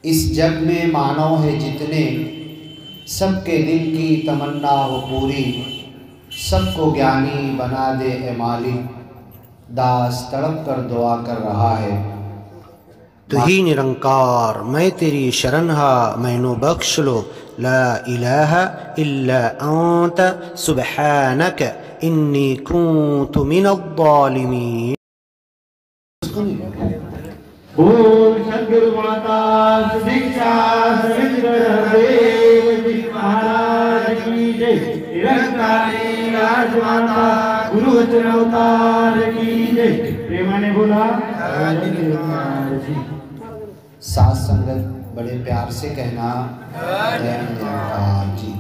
इस जग में मानव है जितने, सबके दिल की तमन्ना हो पूरी, सबको ज्ञानी बना दे ए मालिक, दास तड़प कर दुआ कर रहा है। तू ही निरंकार मैं तेरी शरण हा, मैनू बख्श लो ला इलाहा इल्ला अंत सुब्हानक इन्नी कुन्तु मिनज़्ज़ालिमीन। बोल सद्गुरु माता सुदीक्षा सुरेंद्र देव जी महाराज की जय। निरंकारी राजमाता गुरु वचन अवतार की जय। प्रेमाने बोला जी। साथ संगत बड़े प्यार से कहना जय निरंकार जी।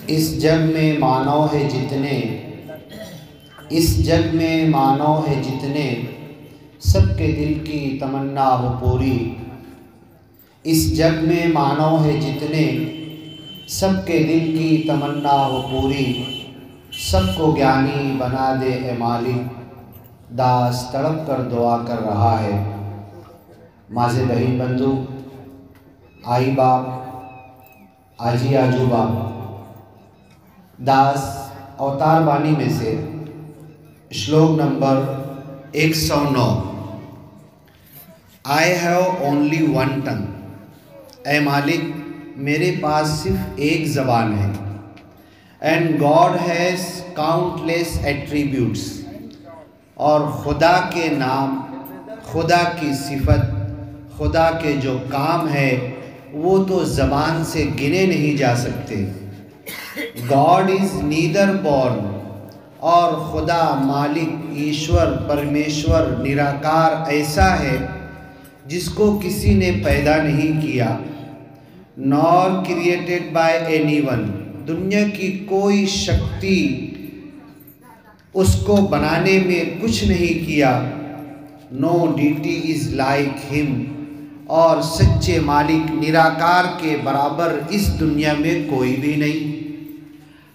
इस जग में मानव है जितने, इस जग में मानव है जितने, सबके दिल की तमन्ना हो पूरी। इस जग में मानव है जितने, सबके दिल की तमन्ना हो पूरी, सबको ज्ञानी बना दे ए मालिक, दास तड़प कर दुआ कर रहा है। माज़े बहन बंधु, आई बाप, आजी आजू बाप, दास अवतार बानी में से श्लोक number 109। I have only one tongue. ए मालिक मेरे पास सिर्फ एक ज़बान है। And God has countless attributes. और खुदा के नाम, खुदा की सिफत, खुदा के जो काम है वो तो ज़बान से गिने नहीं जा सकते। God is neither born. और खुदा मालिक ईश्वर परमेश्वर निराकार ऐसा है जिसको किसी ने पैदा नहीं किया, नॉर क्रिएटेड बाय एनीवन। दुनिया की कोई शक्ति उसको बनाने में कुछ नहीं किया। No deity is like him. और सच्चे मालिक निराकार के बराबर इस दुनिया में कोई भी नहीं।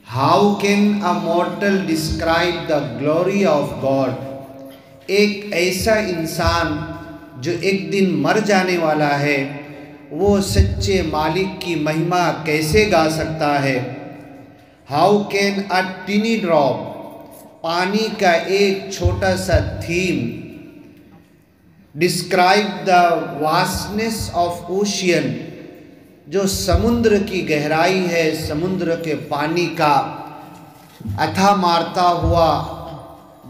How can a मॉर्टल describe the glory of God. एक ऐसा इंसान जो एक दिन मर जाने वाला है, वो सच्चे मालिक की महिमा कैसे गा सकता है। हाउ कैन अ टिनी ड्रॉप, पानी का एक छोटा सा theme, describe the vastness of ocean, जो समुद्र की गहराई है, समुद्र के पानी का अथा मारता हुआ,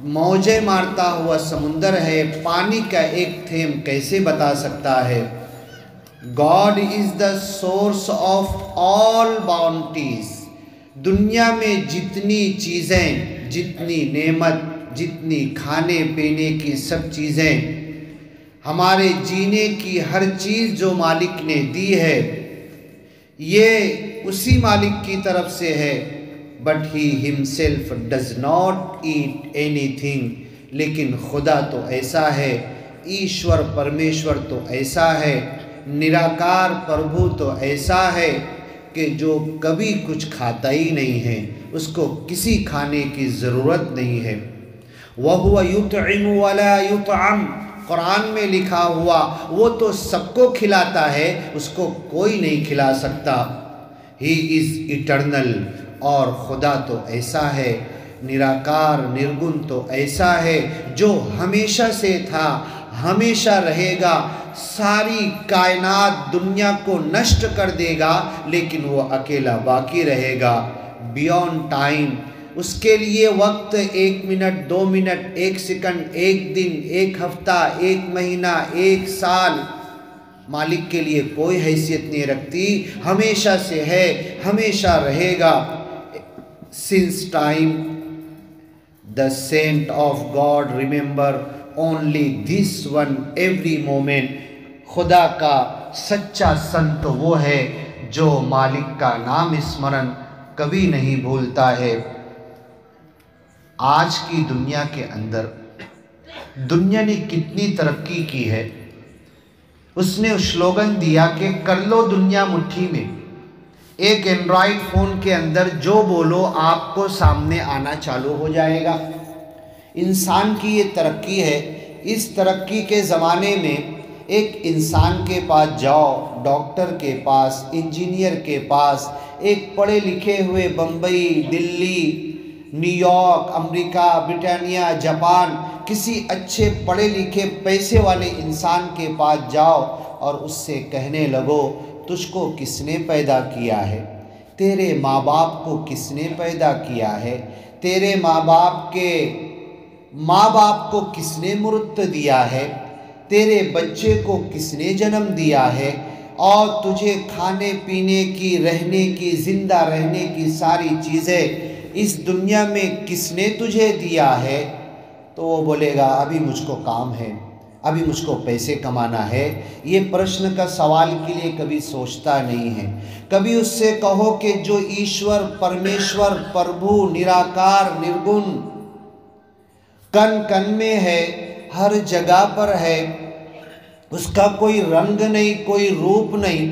मौजें मारता हुआ समुंदर है, पानी का एक थेम कैसे बता सकता है। God is the source of all bounties. दुनिया में जितनी चीज़ें, जितनी नेमत, जितनी खाने पीने की सब चीज़ें, हमारे जीने की हर चीज़ जो मालिक ने दी है, ये उसी मालिक की तरफ से है। But he himself does not eat anything. लेकिन खुदा तो ऐसा है, ईश्वर परमेश्वर तो ऐसा है, निराकार प्रभु तो ऐसा है कि जो कभी कुछ खाता ही नहीं है, उसको किसी खाने की ज़रूरत नहीं है। वहुव युतइमु वला युतअम। कुरान में लिखा हुआ, वो तो सबको खिलाता है, उसको कोई नहीं खिला सकता। He is eternal. और खुदा तो ऐसा है, निराकार निर्गुण तो ऐसा है जो हमेशा से था, हमेशा रहेगा। सारी कायनात दुनिया को नष्ट कर देगा, लेकिन वो अकेला बाकी रहेगा। बियॉन्ड टाइम, उसके लिए वक्त 1 मिनट 2 मिनट 1 सेकंड 1 दिन 1 हफ्ता 1 महीना 1 साल मालिक के लिए कोई हैसियत नहीं रखती। हमेशा से है, हमेशा रहेगा। Since time the saint of God remember only this one every moment. खुदा का सच्चा संत वो है जो मालिक का नाम स्मरण कभी नहीं भूलता है। आज की दुनिया के अंदर दुनिया ने कितनी तरक्की की है। उसने स्लोगन दिया कि कर लो दुनिया मुट्ठी में। एक एंड्रॉयड फ़ोन के अंदर जो बोलो आपको सामने आना चालू हो जाएगा। इंसान की ये तरक्की है। इस तरक्की के ज़माने में एक इंसान के पास जाओ, डॉक्टर के पास, इंजीनियर के पास, एक पढ़े लिखे हुए Bombay, Delhi, New York, America, Britannia, Japan, किसी अच्छे पढ़े लिखे पैसे वाले इंसान के पास जाओ और उससे कहने लगो तुझको किसने पैदा किया है, तेरे माँ बाप को किसने पैदा किया है, तेरे माँ बाप को किसने मुर्त दिया है, तेरे बच्चे को किसने जन्म दिया है, और तुझे खाने पीने की, रहने की, जिंदा रहने की सारी चीज़ें इस दुनिया में किसने तुझे दिया है, तो वो बोलेगा अभी मुझको काम है, अभी मुझको पैसे कमाना है। ये प्रश्न का सवाल के लिए कभी सोचता नहीं है। कभी उससे कहो कि जो ईश्वर, परमेश्वर, प्रभु, निराकार, निर्गुण कण कण में है, हर जगह पर है, उसका कोई रंग नहीं, कोई रूप नहीं,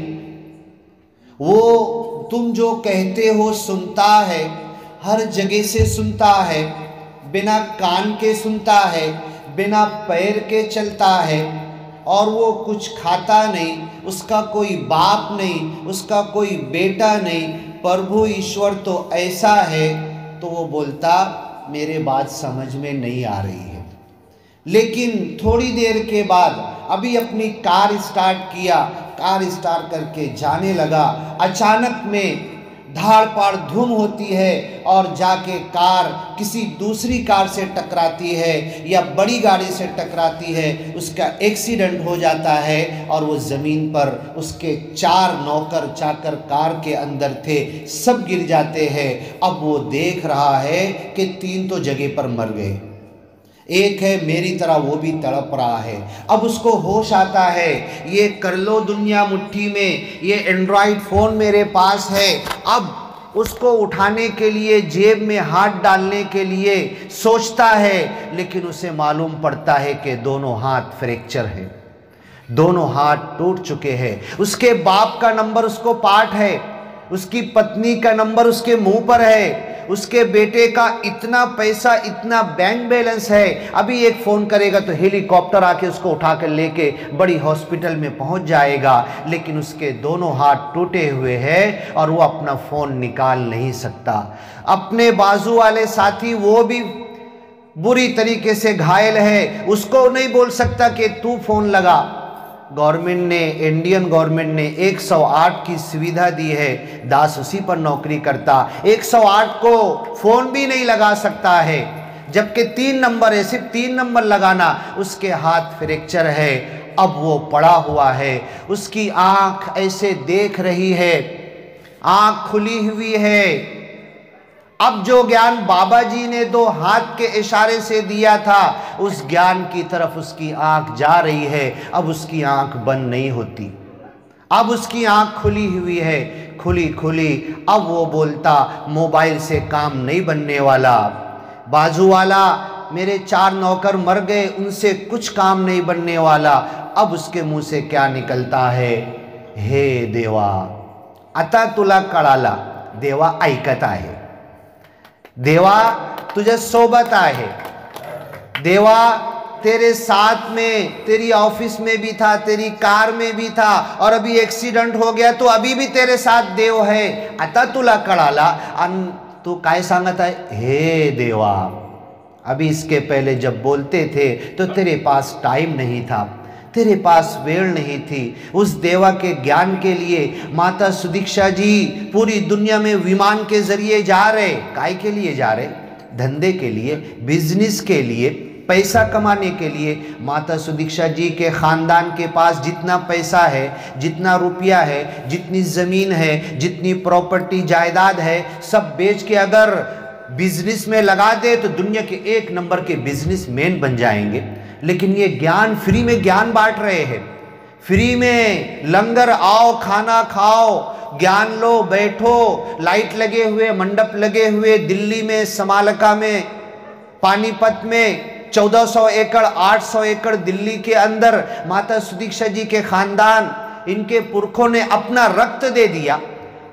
वो तुम जो कहते हो सुनता है, हर जगह से सुनता है, बिना कान के सुनता है, बिना पैर के चलता है, और वो कुछ खाता नहीं, उसका कोई बाप नहीं, उसका कोई बेटा नहीं, प्रभु ईश्वर तो ऐसा है। तो वो बोलता मेरे बात समझ में नहीं आ रही है। लेकिन थोड़ी देर के बाद अभी अपनी कार स्टार्ट किया, कार स्टार्ट करके जाने लगा, अचानक में धाड़ पाड़ धूम होती है और जाके कार किसी दूसरी कार से टकराती है या बड़ी गाड़ी से टकराती है, उसका एक्सीडेंट हो जाता है और वो ज़मीन पर उसके 4 नौकर चाकर कार के अंदर थे, सब गिर जाते हैं। अब वो देख रहा है कि 3 तो जगह पर मर गए, एक है मेरी तरह वो भी तड़प रहा है। अब उसको होश आता है, ये कर लो दुनिया मुट्ठी में, ये एंड्रॉयड फ़ोन मेरे पास है। अब उसको उठाने के लिए, जेब में हाथ डालने के लिए सोचता है, लेकिन उसे मालूम पड़ता है कि दोनों हाथ फ्रैक्चर हैं, दोनों हाथ टूट चुके हैं। उसके बाप का नंबर उसको पाठ है, उसकी पत्नी का नंबर उसके मुंह पर है, उसके बेटे का इतना पैसा, इतना बैंक बैलेंस है, अभी एक फ़ोन करेगा तो हेलीकॉप्टर आके उसको उठा कर लेके बड़ी हॉस्पिटल में पहुंच जाएगा। लेकिन उसके दोनों हाथ टूटे हुए हैं और वो अपना फ़ोन निकाल नहीं सकता। अपने बाजू वाले साथी वो भी बुरी तरीके से घायल है, उसको नहीं बोल सकता कि तू फ़ोन लगा। गवर्नमेंट ने, इंडियन गवर्नमेंट ने 108 की सुविधा दी है, दास उसी पर नौकरी करता, 108 को फ़ोन भी नहीं लगा सकता है, जबकि 3 नंबर है, सिर्फ 3 नंबर लगाना। उसके हाथ फ्रैक्चर है, अब वो पड़ा हुआ है, उसकी आंख ऐसे देख रही है, आंख खुली हुई है। अब जो ज्ञान बाबा जी ने 2 हाथ के इशारे से दिया था, उस ज्ञान की तरफ उसकी आंख जा रही है। अब उसकी आंख बंद नहीं होती, अब उसकी आंख खुली हुई है, खुली खुली। अब वो बोलता मोबाइल से काम नहीं बनने वाला, बाजू वाला मेरे 4 नौकर मर गए, उनसे कुछ काम नहीं बनने वाला। अब उसके मुंह से क्या निकलता है, हे देवा आता तुला कळाला, देवा ऐकत आहे, देवा तुझे सोबत आहे, देवा तेरे साथ में, तेरी ऑफिस में भी था, तेरी कार में भी था, और अभी एक्सीडेंट हो गया तो अभी भी तेरे साथ देव है। आता तुला कळाला, तू काय सांगत आहे, हे देवा। अभी इसके पहले जब बोलते थे तो तेरे पास टाइम नहीं था, तेरे पास वेळ नहीं थी। उस देवा के ज्ञान के लिए माता सुदीक्षा जी पूरी दुनिया में विमान के जरिए जा रहे। काय के लिए जा रहे, धंधे के लिए, बिजनेस के लिए, पैसा कमाने के लिए। माता सुदीक्षा जी के ख़ानदान के पास जितना पैसा है, जितना रुपया है, जितनी ज़मीन है, जितनी प्रॉपर्टी जायदाद है, सब बेच के अगर बिजनेस में लगा दे तो दुनिया के 1 नंबर के बिजनेसमैन बन जाएंगे। लेकिन ये ज्ञान, फ्री में ज्ञान बांट रहे हैं, फ्री में लंगर आओ, खाना खाओ, ज्ञान लो, बैठो, लाइट लगे हुए, मंडप लगे हुए, दिल्ली में, समालका में, पानीपत में 1400 एकड़, 800 एकड़ दिल्ली के अंदर माता सुदीक्षा जी के खानदान, इनके पुरखों ने अपना रक्त दे दिया,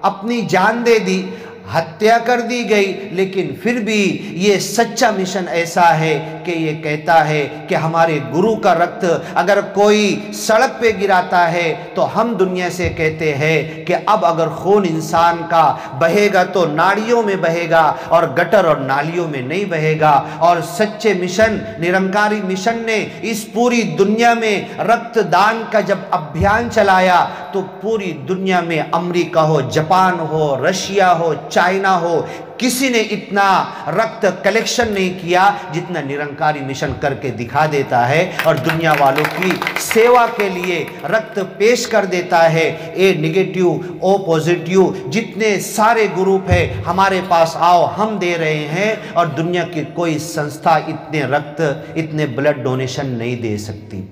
अपनी जान दे दी, हत्या कर दी गई, लेकिन फिर भी ये सच्चा मिशन ऐसा है देख के ये कहता है कि हमारे गुरु का रक्त अगर कोई सड़क पे गिराता है तो हम दुनिया से कहते हैं कि अब अगर खून इंसान का बहेगा तो नाड़ियों में बहेगा और गटर और नालियों में नहीं बहेगा। और सच्चे मिशन, निरंकारी मिशन ने इस पूरी दुनिया में रक्तदान का जब अभियान चलाया तो पूरी दुनिया में अमेरिका हो, जापान हो, रशिया हो, चाइना हो, किसी ने इतना रक्त कलेक्शन नहीं किया जितना निरंकारी मिशन करके दिखा देता है और दुनिया वालों की सेवा के लिए रक्त पेश कर देता है। ए नेगेटिव, ओ पॉजिटिव, जितने सारे ग्रुप है हमारे पास आओ, हम दे रहे हैं। और दुनिया की कोई संस्था इतने रक्त, इतने ब्लड डोनेशन नहीं दे सकती।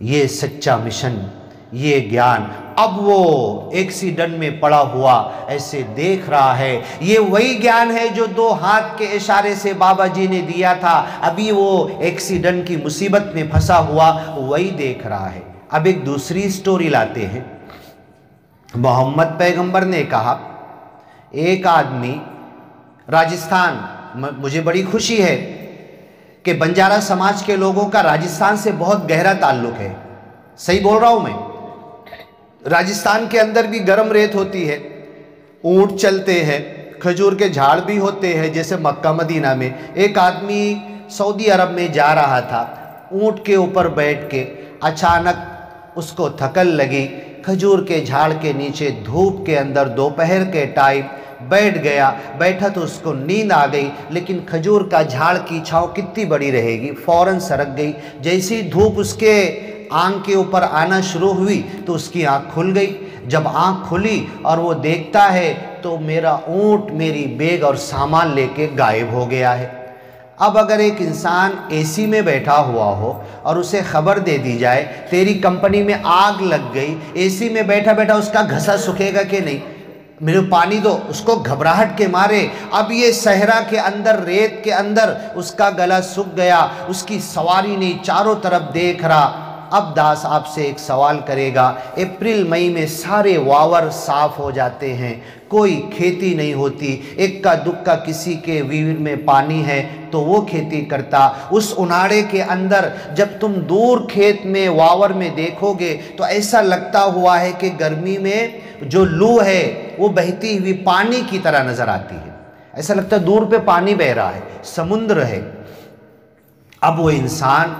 ये सच्चा मिशन, ये ज्ञान अब वो एक्सीडेंट में पड़ा हुआ ऐसे देख रहा है। ये वही ज्ञान है जो 2 हाथ के इशारे से बाबा जी ने दिया था। अभी वो एक्सीडेंट की मुसीबत में फंसा हुआ वही देख रहा है। अब एक दूसरी स्टोरी लाते हैं। मोहम्मद पैगंबर ने कहा, एक आदमी राजस्थान, मुझे बड़ी खुशी है कि बंजारा समाज के लोगों का राजस्थान से बहुत गहरा ताल्लुक है। सही बोल रहा हूं मैं? राजस्थान के अंदर भी गर्म रेत होती है, ऊंट चलते हैं, खजूर के झाड़ भी होते हैं जैसे मक्का मदीना में। एक आदमी सऊदी अरब में जा रहा था, ऊंट के ऊपर बैठ के अचानक उसको थकन लगी, खजूर के झाड़ के नीचे धूप के अंदर दोपहर के टाइम बैठ गया। बैठा तो उसको नींद आ गई, लेकिन खजूर का झाड़ की छांव कितनी बड़ी रहेगी, फौरन सरक गई। जैसी धूप उसके आंख के ऊपर आना शुरू हुई तो उसकी आंख खुल गई। जब आंख खुली और वो देखता है तो मेरा ऊंट, मेरी बैग और सामान लेके गायब हो गया है। अब अगर एक इंसान एसी में बैठा हुआ हो और उसे खबर दे दी जाए तेरी कंपनी में आग लग गई, एसी में बैठा बैठा उसका घसा सूखेगा कि नहीं? मेरे पानी दो, उसको घबराहट के मारे। अब ये सहरा के अंदर, रेत के अंदर उसका गला सूख गया, उसकी सवारी नहीं, चारों तरफ देख रहा। अब दास आपसे एक सवाल करेगा, अप्रैल मई में सारे वावर साफ हो जाते हैं, कोई खेती नहीं होती, इक्का दुक्का किसी के वीर में पानी है तो वो खेती करता। उस उनाड़े के अंदर जब तुम दूर खेत में, वावर में देखोगे तो ऐसा लगता हुआ है कि गर्मी में जो लू है वो बहती हुई पानी की तरह नजर आती है। ऐसा लगता है दूर पे पानी बह रहा है, समुद्र है। अब वो इंसान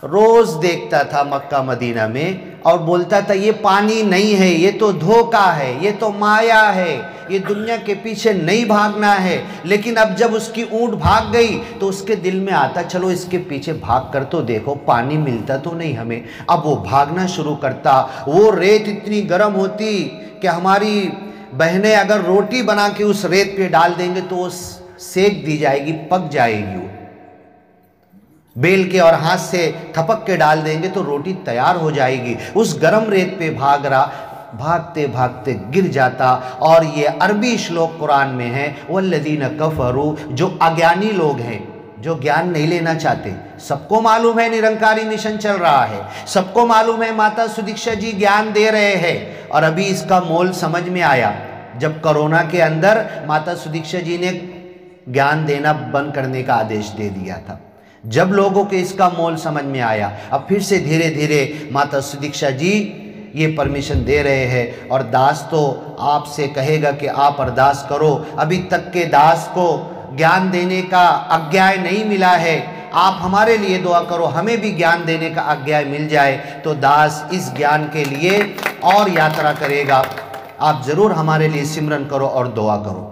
रोज देखता था मक्का मदीना में और बोलता था ये पानी नहीं है, ये तो धोखा है, ये तो माया है, ये दुनिया के पीछे नहीं भागना है। लेकिन अब जब उसकी ऊंट भाग गई तो उसके दिल में आता, चलो इसके पीछे भाग कर तो देखो, पानी मिलता तो नहीं हमें। अब वो भागना शुरू करता। वो रेत इतनी गर्म होती कि हमारी बहनें अगर रोटी बना के उस रेत पे डाल देंगे तो वो सेक दी जाएगी, पक जाएगी। वो बेल के और हाथ से थपक के डाल देंगे तो रोटी तैयार हो जाएगी। उस गर्म रेत पे भाग रहा, भागते भागते गिर जाता। और ये अरबी श्लोक कुरान में है, वल्लज़ीना कफ़रू, जो अज्ञानी लोग हैं, जो ज्ञान नहीं लेना चाहते। सबको मालूम है निरंकारी मिशन चल रहा है, सबको मालूम है माता सुदीक्षा जी ज्ञान दे रहे हैं। और अभी इसका मोल समझ में आया जब कोरोना के अंदर माता सुदीक्षा जी ने ज्ञान देना बंद करने का आदेश दे दिया था। जब लोगों के इसका मोल समझ में आया, अब फिर से धीरे धीरे माता सुदीक्षा जी ये परमिशन दे रहे हैं। और दास तो आपसे कहेगा कि आप अरदास करो, अभी तक के दास को ज्ञान देने का आज्ञा नहीं मिला है, आप हमारे लिए दुआ करो, हमें भी ज्ञान देने का आज्ञा मिल जाए तो दास इस ज्ञान के लिए और यात्रा करेगा। आप ज़रूर हमारे लिए सिमरन करो और दुआ करो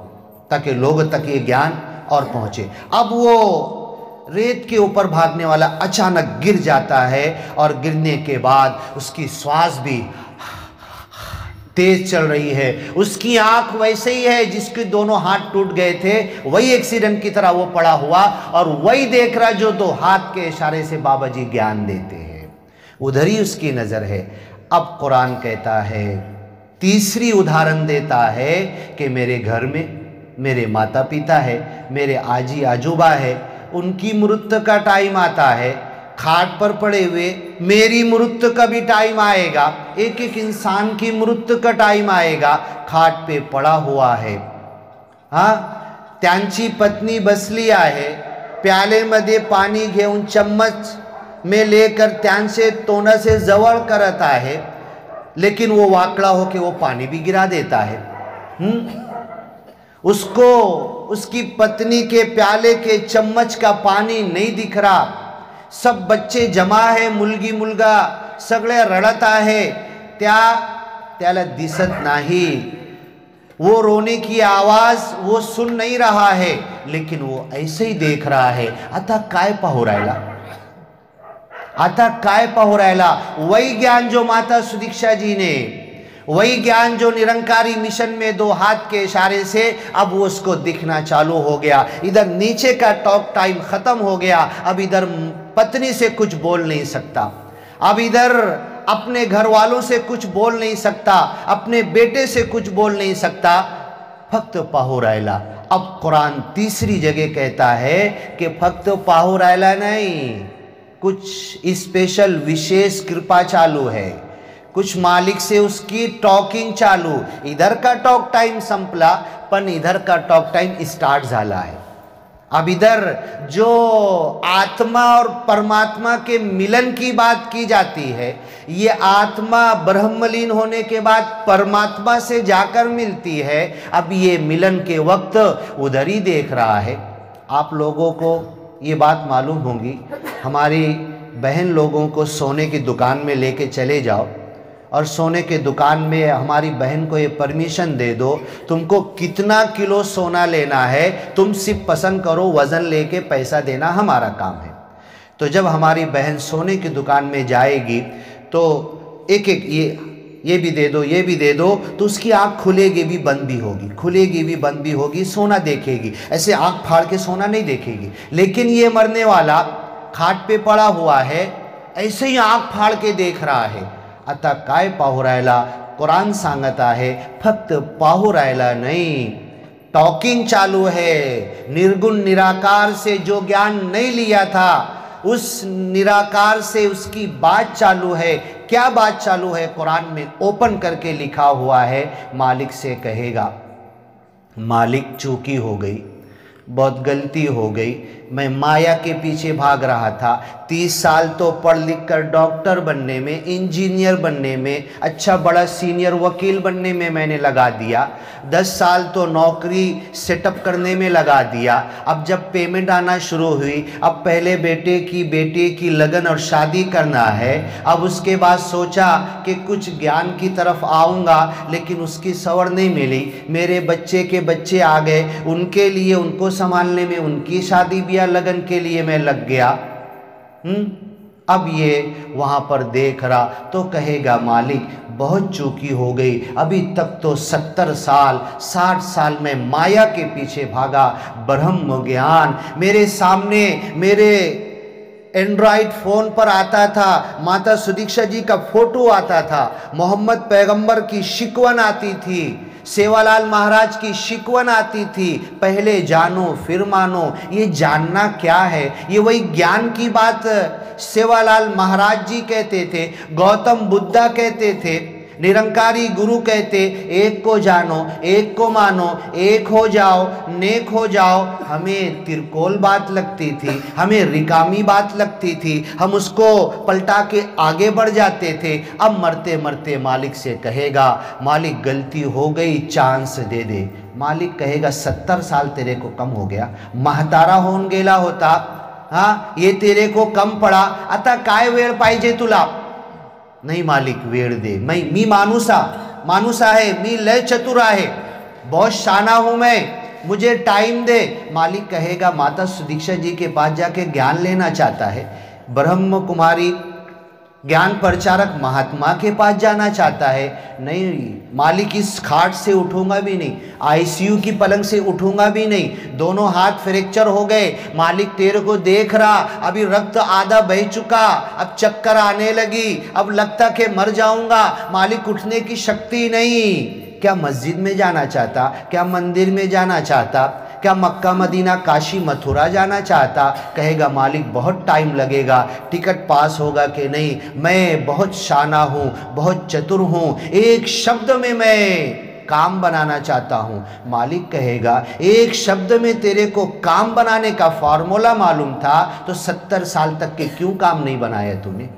ताकि लोगों तक ये ज्ञान और पहुँचे। अब वो रेत के ऊपर भागने वाला अचानक गिर जाता है और गिरने के बाद उसकी श्वास भी तेज चल रही है। उसकी आंख वैसे ही है जिसके दोनों हाथ टूट गए थे, वही एक्सीडेंट की तरह वो पड़ा हुआ और वही देख रहा जो 2 हाथ के इशारे से बाबा जी ज्ञान देते हैं, उधर ही उसकी नजर है। अब कुरान कहता है, तीसरी उदाहरण देता है कि मेरे घर में मेरे माता पिता है, मेरे आजी आजूबा है, उनकी मृत्यु का टाइम आता है, खाट पर पड़े हुए मेरी मृत्यु का भी टाइम आएगा, एक एक इंसान की मृत्यु का टाइम आएगा। खाट पे पड़ा हुआ है, हाँ, त्यांची पत्नी बसली आहे, प्यालेमध्ये पाणी घेऊन चम्मच में लेकर त्यांचे तोंडासे जवळ करत आहे, लेकिन वो वाकड़ा होके वो पानी भी गिरा देता है। उसको उसकी पत्नी के प्याले के चम्मच का पानी नहीं दिख रहा। सब बच्चे जमा है, मुलगी मुलगा सगळे रडत आहे, त्याला दिसत नाही। वो रोने की आवाज वो सुन नहीं रहा है, लेकिन वो ऐसे ही देख रहा है। आता काय पाहू राहिला, आता काय पाहू राहिला? वही ज्ञान जो माता सुदीक्षा जी ने, वही ज्ञान जो निरंकारी मिशन में 2 हाथ के इशारे से अब वो उसको दिखना चालू हो गया। इधर नीचे का टॉक टाइम खत्म हो गया, अब इधर पत्नी से कुछ बोल नहीं सकता, अब इधर अपने घर वालों से कुछ बोल नहीं सकता, अपने बेटे से कुछ बोल नहीं सकता, फक्त पाहू राहिला। अब कुरान तीसरी जगह कहता है कि फक्त पाहू राहिला नहीं, कुछ स्पेशल विशेष कृपा चालू है, कुछ मालिक से उसकी टॉकिंग चालू। इधर का टॉक टाइम संपला, पण इधर का टॉक टाइम स्टार्ट झाला है। अब इधर जो आत्मा और परमात्मा के मिलन की बात की जाती है, ये आत्मा ब्रह्मलीन होने के बाद परमात्मा से जाकर मिलती है। अब ये मिलन के वक्त उधर ही देख रहा है। आप लोगों को ये बात मालूम होगी, हमारी बहन लोगों को सोने की दुकान में लेके चले जाओ और सोने के दुकान में हमारी बहन को ये परमिशन दे दो, तुमको कितना किलो सोना लेना है तुम सिर्फ पसंद करो, वज़न लेके पैसा देना हमारा काम है। तो जब हमारी बहन सोने की दुकान में जाएगी तो एक एक ये भी दे दो, ये भी दे दो, तो उसकी आँख खुलेगी भी बंद भी होगी, खुलेगी भी बंद भी होगी, सोना देखेगी। ऐसे आँख फाड़ के सोना नहीं देखेगी। लेकिन ये मरने वाला खाट पे पड़ा हुआ है, ऐसे ही आँख फाड़ के देख रहा है। आता काय पाहू राहिला? कुरान सांगत आहे फक्त पाहू राहिला नहीं, टॉकिंग चालू है। निर्गुण निराकार से जो ज्ञान नहीं लिया था, उस निराकार से उसकी बात चालू है। क्या बात चालू है? कुरान में ओपन करके लिखा हुआ है, मालिक से कहेगा, मालिक चूकी हो गई, बहुत गलती हो गई, मैं माया के पीछे भाग रहा था। 30 साल तो पढ़ लिख कर डॉक्टर बनने में, इंजीनियर बनने में, अच्छा बड़ा सीनियर वकील बनने में मैंने लगा दिया। 10 साल तो नौकरी सेटअप करने में लगा दिया। अब जब पेमेंट आना शुरू हुई, अब पहले बेटे की लगन और शादी करना है। अब उसके बाद सोचा कि कुछ ज्ञान की तरफ आऊँगा, लेकिन उसकी सवर नहीं मिली। मेरे बच्चे के बच्चे आ गए, उनके लिए, उनको संभालने में, उनकी शादी ब्याह लगन के लिए मैं लग गया। अब ये वहाँ पर देख रहा तो कहेगा, मालिक बहुत चूकी हो गई, अभी तक तो 70 साल 60 साल में माया के पीछे भागा। ब्रह्म ज्ञान मेरे सामने, मेरे एंड्रॉइड फ़ोन पर आता था, माता सुदीक्षा जी का फोटो आता था, मोहम्मद पैगंबर की शिकवन आती थी, सेवालाल महाराज की शिकवन आती थी, पहले जानो फिर मानो। ये जानना क्या है? ये वही ज्ञान की बात सेवालाल महाराज जी कहते थे, गौतम बुद्धा कहते थे, निरंकारी गुरु कहते, एक को जानो, एक को मानो, एक हो जाओ, नेक हो जाओ। हमें तिरकोल बात लगती थी, हमें रिकामी बात लगती थी, हम उसको पलटा के आगे बढ़ जाते थे। अब मरते मरते मालिक से कहेगा, मालिक गलती हो गई, चांस दे दे। मालिक कहेगा, 70 साल तेरे को कम हो गया, म्हातारा होऊन गेला होता, हाँ ये तेरे को कम पड़ा, आता काय वेळ पाहिजे तुला? नहीं मालिक वेळ दे, मी मानुसा है, मी लय चतुर आहे, बहुत शाना हूँ मैं, मुझे टाइम दे। मालिक कहेगा, माता सुदीक्षा जी के पास जाके ज्ञान लेना चाहता है, ब्रह्म कुमारी ज्ञान प्रचारक महात्मा के पास जाना चाहता है। नहीं मालिक, इस खाट से उठूंगा भी नहीं, आईसीयू की पलंग से उठूंगा भी नहीं, दोनों हाथ फ्रैक्चर हो गए। मालिक तेरे को देख रहा, अभी रक्त आधा बह चुका, अब चक्कर आने लगी, अब लगता कि मर जाऊंगा, मालिक उठने की शक्ति नहीं। क्या मस्जिद में जाना चाहता? क्या मंदिर में जाना चाहता? क्या मक्का मदीना काशी मथुरा जाना चाहता? कहेगा, मालिक बहुत टाइम लगेगा, टिकट पास होगा कि नहीं, मैं बहुत शाना हूँ, बहुत चतुर हूँ, एक शब्द में मैं काम बनाना चाहता हूँ। मालिक कहेगा एक शब्द में तेरे को काम बनाने का फॉर्मूला मालूम था तो 70 साल तक के क्यों काम नहीं बनाया तूने?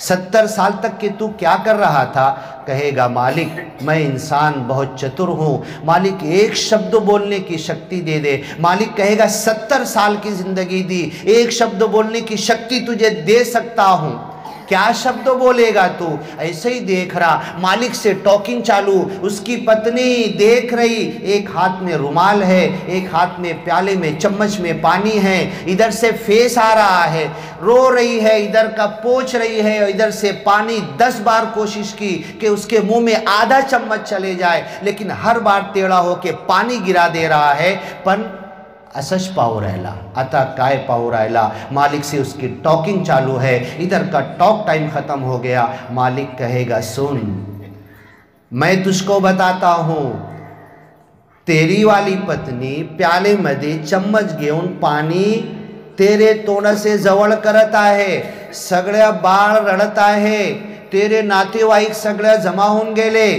70 साल तक के तू क्या कर रहा था? कहेगा मालिक मैं इंसान बहुत चतुर हूँ, मालिक एक शब्द बोलने की शक्ति दे दे। मालिक कहेगा 70 साल की जिंदगी दी, एक शब्द बोलने की शक्ति तुझे दे सकता हूँ। क्या शब्द बोलेगा तू? ऐसे ही देख रहा, मालिक से टॉकिंग चालू, उसकी पत्नी देख रही, एक हाथ में रुमाल है, एक हाथ में प्याले में चम्मच में पानी है, इधर से फेस आ रहा है, रो रही है, इधर का पोंछ रही है, इधर से पानी 10 बार कोशिश की कि उसके मुंह में आधा चम्मच चले जाए, लेकिन हर बार टेढ़ा होके पानी गिरा दे रहा है, पण असच पाहू राहिला। आता काय पाहू राहिला? मालिक से उसकी टॉकिंग चालू है, इधर का टॉक टाइम खत्म हो गया। मालिक कहेगा सुन, मैं तुझको बताता हूं, तेरी वाली पत्नी प्याले मध्ये चम्मच घेऊन पाणी तेरे तोंडाचे जवळ करत आहे, सगळ्या बाळ रडत आहे, तेरे नातेवाईक सगळ्या जमा होऊन गेले,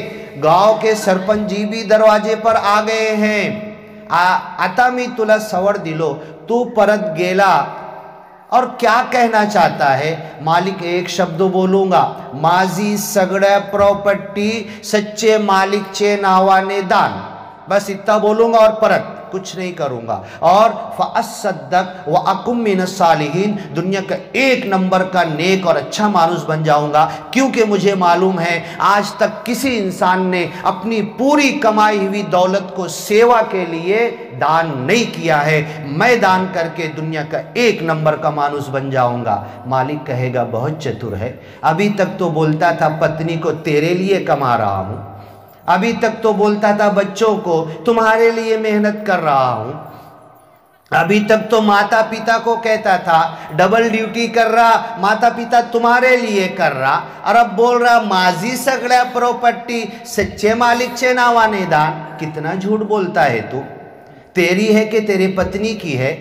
गांव के सरपंच जी भी दरवाजे पर आ गए हैं। आता मी तुला सवड दिलो, तू परत गेला और क्या कहना चाहता है? मालिक एक शब्द बोलूंगा, माझी सगळ्या प्रॉपर्टी सच्चे मालिकचे नावाने दान, बस इतना बोलूंगा और परत कुछ नहीं करूंगा। और फ़अस्सद्दक़ व अकुम मिनस सालिहीन, दुनिया का 1 नंबर का नेक और अच्छा मानुस बन जाऊंगा, क्योंकि मुझे मालूम है आज तक किसी इंसान ने अपनी पूरी कमाई हुई दौलत को सेवा के लिए दान नहीं किया है। मैं दान करके दुनिया का 1 नंबर का मानुस बन जाऊंगा। मालिक कहेगा बहुत चतुर है, अभी तक तो बोलता था पत्नी को तेरे लिए कमा रहा हूं, अभी तक तो बोलता था बच्चों को तुम्हारे लिए मेहनत कर रहा हूं, अभी तक तो माता पिता को कहता था डबल ड्यूटी कर रहा, माता पिता तुम्हारे लिए कर रहा, और अब बोल रहा माझी सगळ्या प्रॉपर्टी सच्चे मालिकचे नावाने दान। कितना झूठ बोलता है तू? तेरी है कि तेरे पत्नी की है?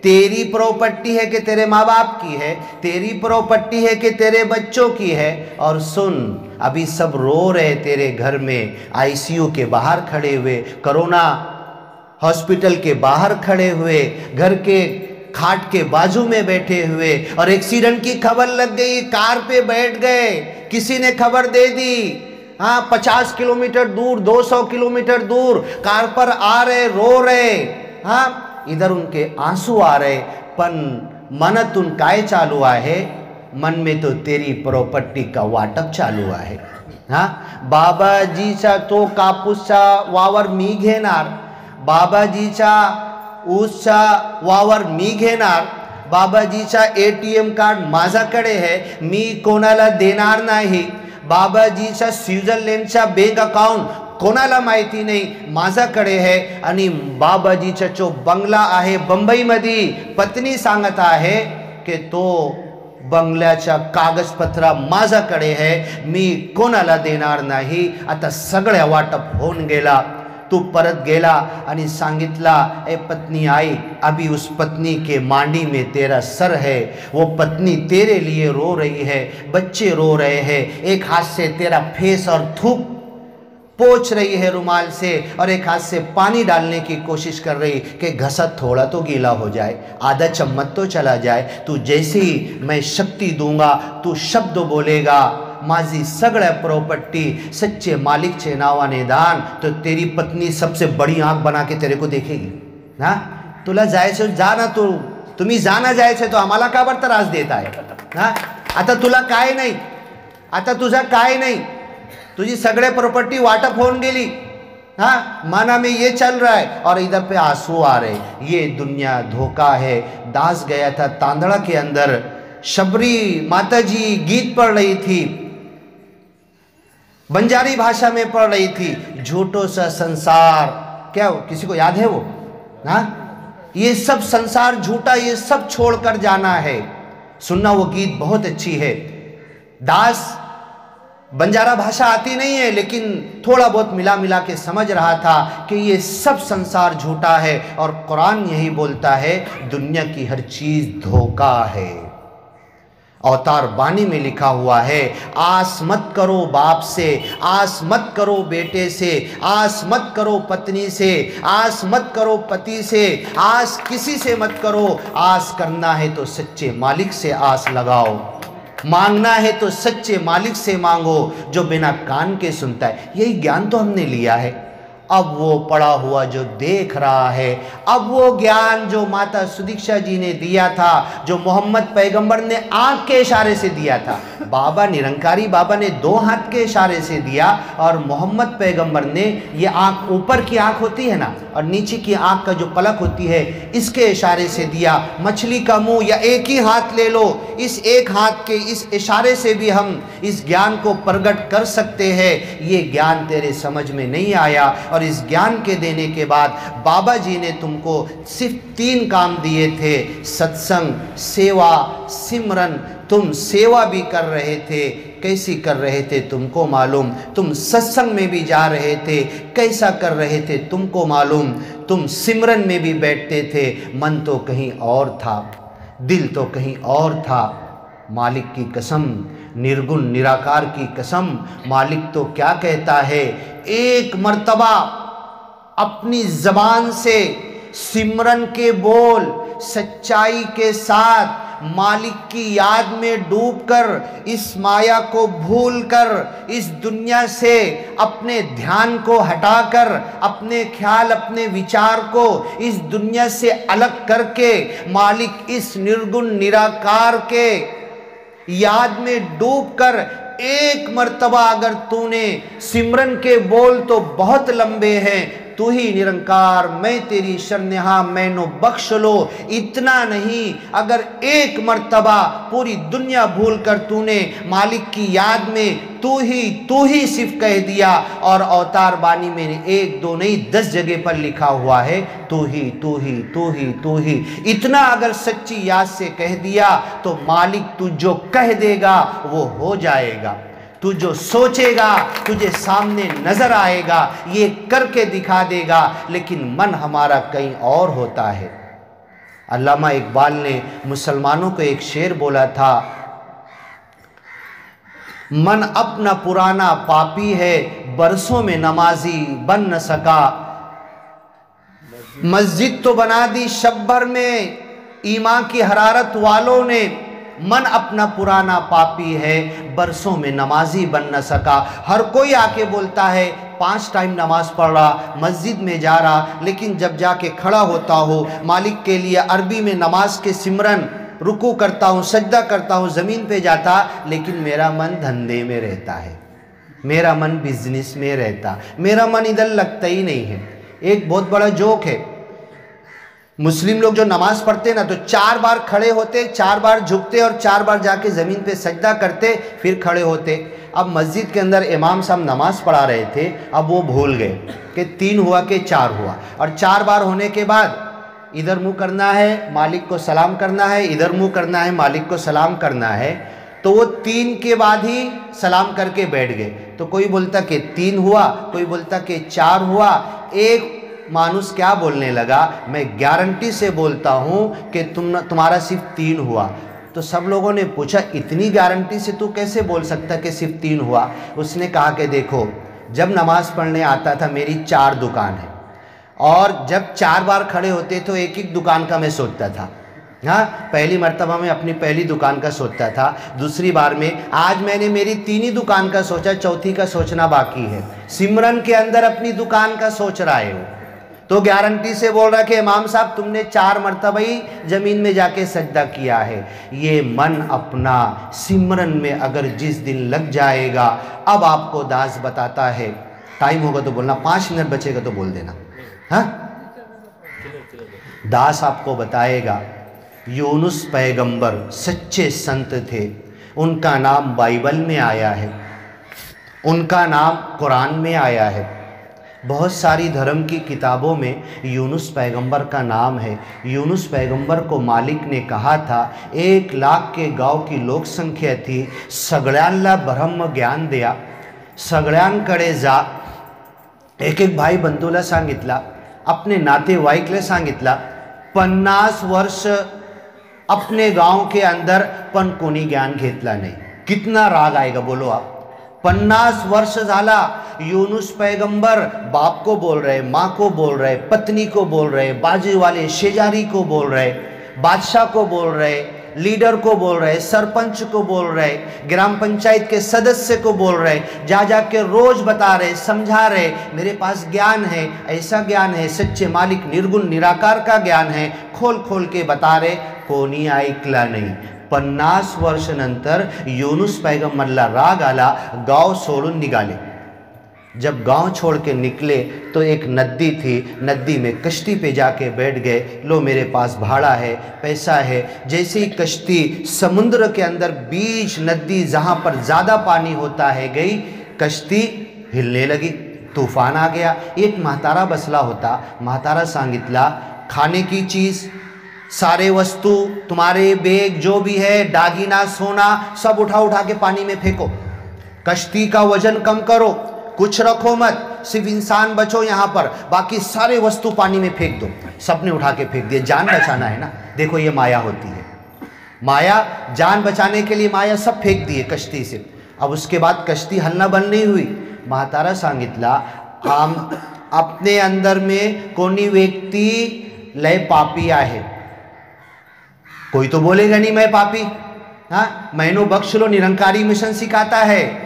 तेरी प्रॉपर्टी है कि तेरे माँ बाप की है? तेरी प्रॉपर्टी है कि तेरे बच्चों की है? और सुन, अभी सब रो रहे तेरे घर में, आईसीयू के बाहर खड़े हुए, कोरोना हॉस्पिटल के बाहर खड़े हुए, घर के खाट के बाजू में बैठे हुए, और एक्सीडेंट की खबर लग गई, कार पे बैठ गए, किसी ने खबर दे दी, हाँ 50 किलोमीटर दूर 200 किलोमीटर दूर कार पर आ रहे, रो रहे, हाँ इधर उनके आंसू आ रहे, पण मनतून काय चालू आहे? मन में तो तेरी प्रॉपर्टी का वाटप चालू आहे। हाँ, बाबाजीचा तो कापूसचा वावर मी घेणार, बाबाजीचा ऊसचा वावर मी घेणार, बाबाजीचा ATM कार्ड माझ्याकडे है, मी कोणाला देणार नाही, बाबाजीचा स्वित्झर्लंडचा बँक अकाउंट कोणाला माहिती नाही, माझ्याकडे है, आणि बाबाजीचा जो बंगला आहे बंबईमध्ये, पत्नी सांगत आहे की तो बंगल्याच्या कागदपत्र माझ्याकडे है, मी कोणाला देणार नाही। आता सगळ्या वाटप होऊन गेला, तू परत गेला आणि सांगितला ए पत्नी आई, अभी उस पत्नी के मांडी में तेरा सर है, वो पत्नी तेरे लिए रो रही है, बच्चे रो रहे हैं, एक हाथ से तेरा फेस और थूक पोंछ रही है रुमाल से, और एक हाथ से पानी डालने की कोशिश कर रही कि घसा थोड़ा तो गीला हो जाए, आधा चम्मच तो चला जाए। तू जैसे ही मैं शक्ति दूंगा, तू शब्द बोलेगा माझी सगळ्या प्रॉपर्टी सच्चे मालिकचे नावाने दान, तो तेरी पत्नी सबसे बड़ी आंख बना के तेरे को देखेगी। ना तुला जायचं जा ना, तू तुम्ही जाना जायचं तो आम्हाला का बरं त्रास देत आहे? हा, आता तुला काय नाही, आता तुझा काय नाही, तुझी सगळे प्रॉपर्टी वाटप होऊन गेली, हाँ माना में ये चल रहा है और इधर पे आंसू आ रहे। ये दुनिया धोखा है। दास गया था तांदड़ा के अंदर, शबरी माताजी गीत पढ़ रही थी, बंजारी भाषा में पढ़ रही थी, झूठो सा संसार, क्या किसी को याद है वो? हाँ, ये सब संसार झूठा, ये सब छोड़कर जाना है। सुनना, वो गीत बहुत अच्छी है। दास बंजारा भाषा आती नहीं है, लेकिन थोड़ा बहुत मिला मिला के समझ रहा था कि ये सब संसार झूठा है, और कुरान यही बोलता है दुनिया की हर चीज धोखा है। अवतार बानी में लिखा हुआ है, आस मत करो बाप से, आस मत करो बेटे से, आस मत करो पत्नी से, आस मत करो पति से, आस किसी से मत करो। आस करना है तो सच्चे मालिक से आस लगाओ, मांगना है तो सच्चे मालिक से मांगो जो बिना कान के सुनता है। यही ज्ञान तो हमने लिया है। अब वो पढ़ा हुआ जो देख रहा है, अब वो ज्ञान जो माता सुदीक्षा जी ने दिया था, जो मोहम्मद पैगंबर ने आंख के इशारे से दिया था, बाबा निरंकारी बाबा ने 2 हाथ के इशारे से दिया, और मोहम्मद पैगंबर ने ये आंख, ऊपर की आंख होती है ना और नीचे की आंख का जो पलक होती है, इसके इशारे से दिया। मछली का मुंह या एक ही हाथ ले लो, इस एक हाथ के इस इशारे से भी हम इस ज्ञान को प्रकट कर सकते हैं। ये ज्ञान तेरे समझ में नहीं आया, और इस ज्ञान के देने के बाद बाबा जी ने तुमको सिर्फ 3 काम दिए थे, सत्संग, सेवा, सिमरन। तुम सेवा भी कर रहे थे, कैसी कर रहे थे तुमको मालूम। तुम सत्संग में भी जा रहे थे, कैसा कर रहे थे तुमको मालूम। तुम सिमरन में भी बैठते थे, मन तो कहीं और था, दिल तो कहीं और था। मालिक की कसम, निर्गुण निराकार की कसम, मालिक तो क्या कहता है, एक मर्तबा अपनी जबान से सिमरन के बोल सच्चाई के साथ मालिक की याद में डूबकर, इस माया को भूलकर, इस दुनिया से अपने ध्यान को हटाकर, अपने ख्याल अपने विचार को इस दुनिया से अलग करके मालिक इस निर्गुण निराकार के याद में डूबकर एक मर्तबा अगर तूने सिमरन के बोल तो बहुत लंबे हैं, तू ही निरंकार मैं तेरी शरणहा मैनो बख्श लो, इतना नहीं, अगर एक मर्तबा पूरी दुनिया भूल कर तूने मालिक की याद में तू ही सिर्फ कह दिया, और अवतार बानी में 1 2 नहीं 10 जगह पर लिखा हुआ है, तू ही तू ही तू ही तू ही, इतना अगर सच्ची याद से कह दिया तो मालिक तू जो कह देगा वो हो जाएगा। तू जो सोचेगा तुझे सामने नजर आएगा, ये करके दिखा देगा, लेकिन मन हमारा कहीं और होता है। अल्लामा इकबाल ने मुसलमानों को एक शेर बोला था, मन अपना पुराना पापी है, बरसों में नमाजी बन न सका। मस्जिद तो बना दी शब भर में ईमान की हरारत वालों ने, मन अपना पुराना पापी है, बरसों में नमाजी बन न सका। हर कोई आके बोलता है 5 टाइम नमाज पढ़ रहा, मस्जिद में जा रहा, लेकिन जब जाके खड़ा होता हो मालिक के लिए अरबी में नमाज के सिमरन, रुकू करता हूँ, सजदा करता हूँ, ज़मीन पे जाता, लेकिन मेरा मन धंधे में रहता है, मेरा मन बिजनेस में रहता, मेरा मन इधर लगता ही नहीं है। एक बहुत बड़ा जोक है, मुस्लिम लोग जो नमाज पढ़ते ना तो 4 बार खड़े होते, 4 बार झुकते और 4 बार जाके ज़मीन पे सजदा करते, फिर खड़े होते। अब मस्जिद के अंदर इमाम साहब नमाज पढ़ा रहे थे, अब वो भूल गए कि 3 हुआ कि 4 हुआ, और 4 बार होने के बाद इधर मुंह करना है मालिक को सलाम करना है, इधर मुंह करना है मालिक को सलाम करना है, तो वो 3 के बाद ही सलाम करके बैठ गए। तो कोई बोलता कि 3 हुआ, कोई बोलता कि 4 हुआ। एक मानुस क्या बोलने लगा, मैं गारंटी से बोलता हूँ कि तुम्हारा सिर्फ 3 हुआ। तो सब लोगों ने पूछा, इतनी गारंटी से तू कैसे बोल सकता कि सिर्फ 3 हुआ। उसने कहा कि देखो, जब नमाज़ पढ़ने आता था मेरी 4 दुकान है, और जब 4 बार खड़े होते तो एक एक दुकान का मैं सोचता था। हाँ, पहली मर्तबा में अपनी पहली दुकान का सोचता था, दूसरी बार में आज मैंने मेरी 3 ही दुकान का सोचा, चौथी का सोचना बाकी है। सिमरन के अंदर अपनी दुकान का सोच रहा है वो, तो गारंटी से बोल रहा कि इमाम साहब तुमने 4 मर्तबा ही ज़मीन में जाके सजदा किया है। ये मन अपना सिमरन में अगर जिस दिन लग जाएगा, अब आपको दास बताता है, टाइम होगा तो बोलना, 5 मिनट बचेगा तो बोल देना। हाँ, दास आपको बताएगा, यूनुस पैगंबर सच्चे संत थे, उनका नाम बाइबल में आया है, उनका नाम कुरान में आया है, बहुत सारी धर्म की किताबों में यूनुस पैगंबर का नाम है। यूनुस पैगंबर को मालिक ने कहा था, 1 लाख के गांव की लोक संख्या थी, सगळ्यांना ब्रह्म ज्ञान द्या, सगळ्यांकडे जा। एक एक भाई बंधूला सांगितला, अपने नातेवाईकला सांगितला, 50 वर्ष अपने गांव के अंदर पण कोणी ज्ञान घेतला नाही. कितना राग आएगा बोलो आप. 50 वर्ष झाला यूनुस पैगंबर बाप को बोल रहे, माँ को बोल रहे, पत्नी को बोल रहे, बाजू वाले शेजारी को बोल रहे, बादशाह को बोल रहे, लीडर को बोल रहे, सरपंच को बोल रहे, ग्राम पंचायत के सदस्य को बोल रहे, जा जा के रोज बता रहे, समझा रहे, मेरे पास ज्ञान है, ऐसा ज्ञान है, सच्चे मालिक निर्गुण निराकार का ज्ञान है, खोल खोल के बता रहे, कोणी ऐकला नाही. 50 वर्ष नंतर यूनुस पैगंबरला राग आला, गाव सोडून निघाले. जब गांव छोड़ के निकले तो एक नदी थी, नदी में कश्ती पे जाके बैठ गए. लो मेरे पास भाड़ा है, पैसा है. जैसे ही कश्ती समुद्र के अंदर बीच नदी जहाँ पर ज़्यादा पानी होता है गई, कश्ती हिलने लगी, तूफान आ गया. एक म्हातारा बसला होता. म्हातारा सांगितला, खाने की चीज़, सारे वस्तु, तुम्हारे बैग जो भी है, दागिना सोना सब उठा उठा के पानी में फेंको. कश्ती का वजन कम करो, कुछ रखो मत, सिर्फ इंसान बचो यहाँ पर, बाकी सारे वस्तु पानी में फेंक दो. सबने उठा के फेंक दिए. जान बचाना है ना. देखो ये माया होती है. माया, जान बचाने के लिए माया सब फेंक दिए कश्ती से. अब उसके बाद कश्ती हलना बंद नहीं हुई. म्हातारा सांगितला, हम अपने अंदर में कोणी व्यक्ति लय पापी आहे. कोई तो बोलेगा नहीं मैं पापी. हाँ, मैनो बख्श लो निरंकारी मिशन सिखाता है.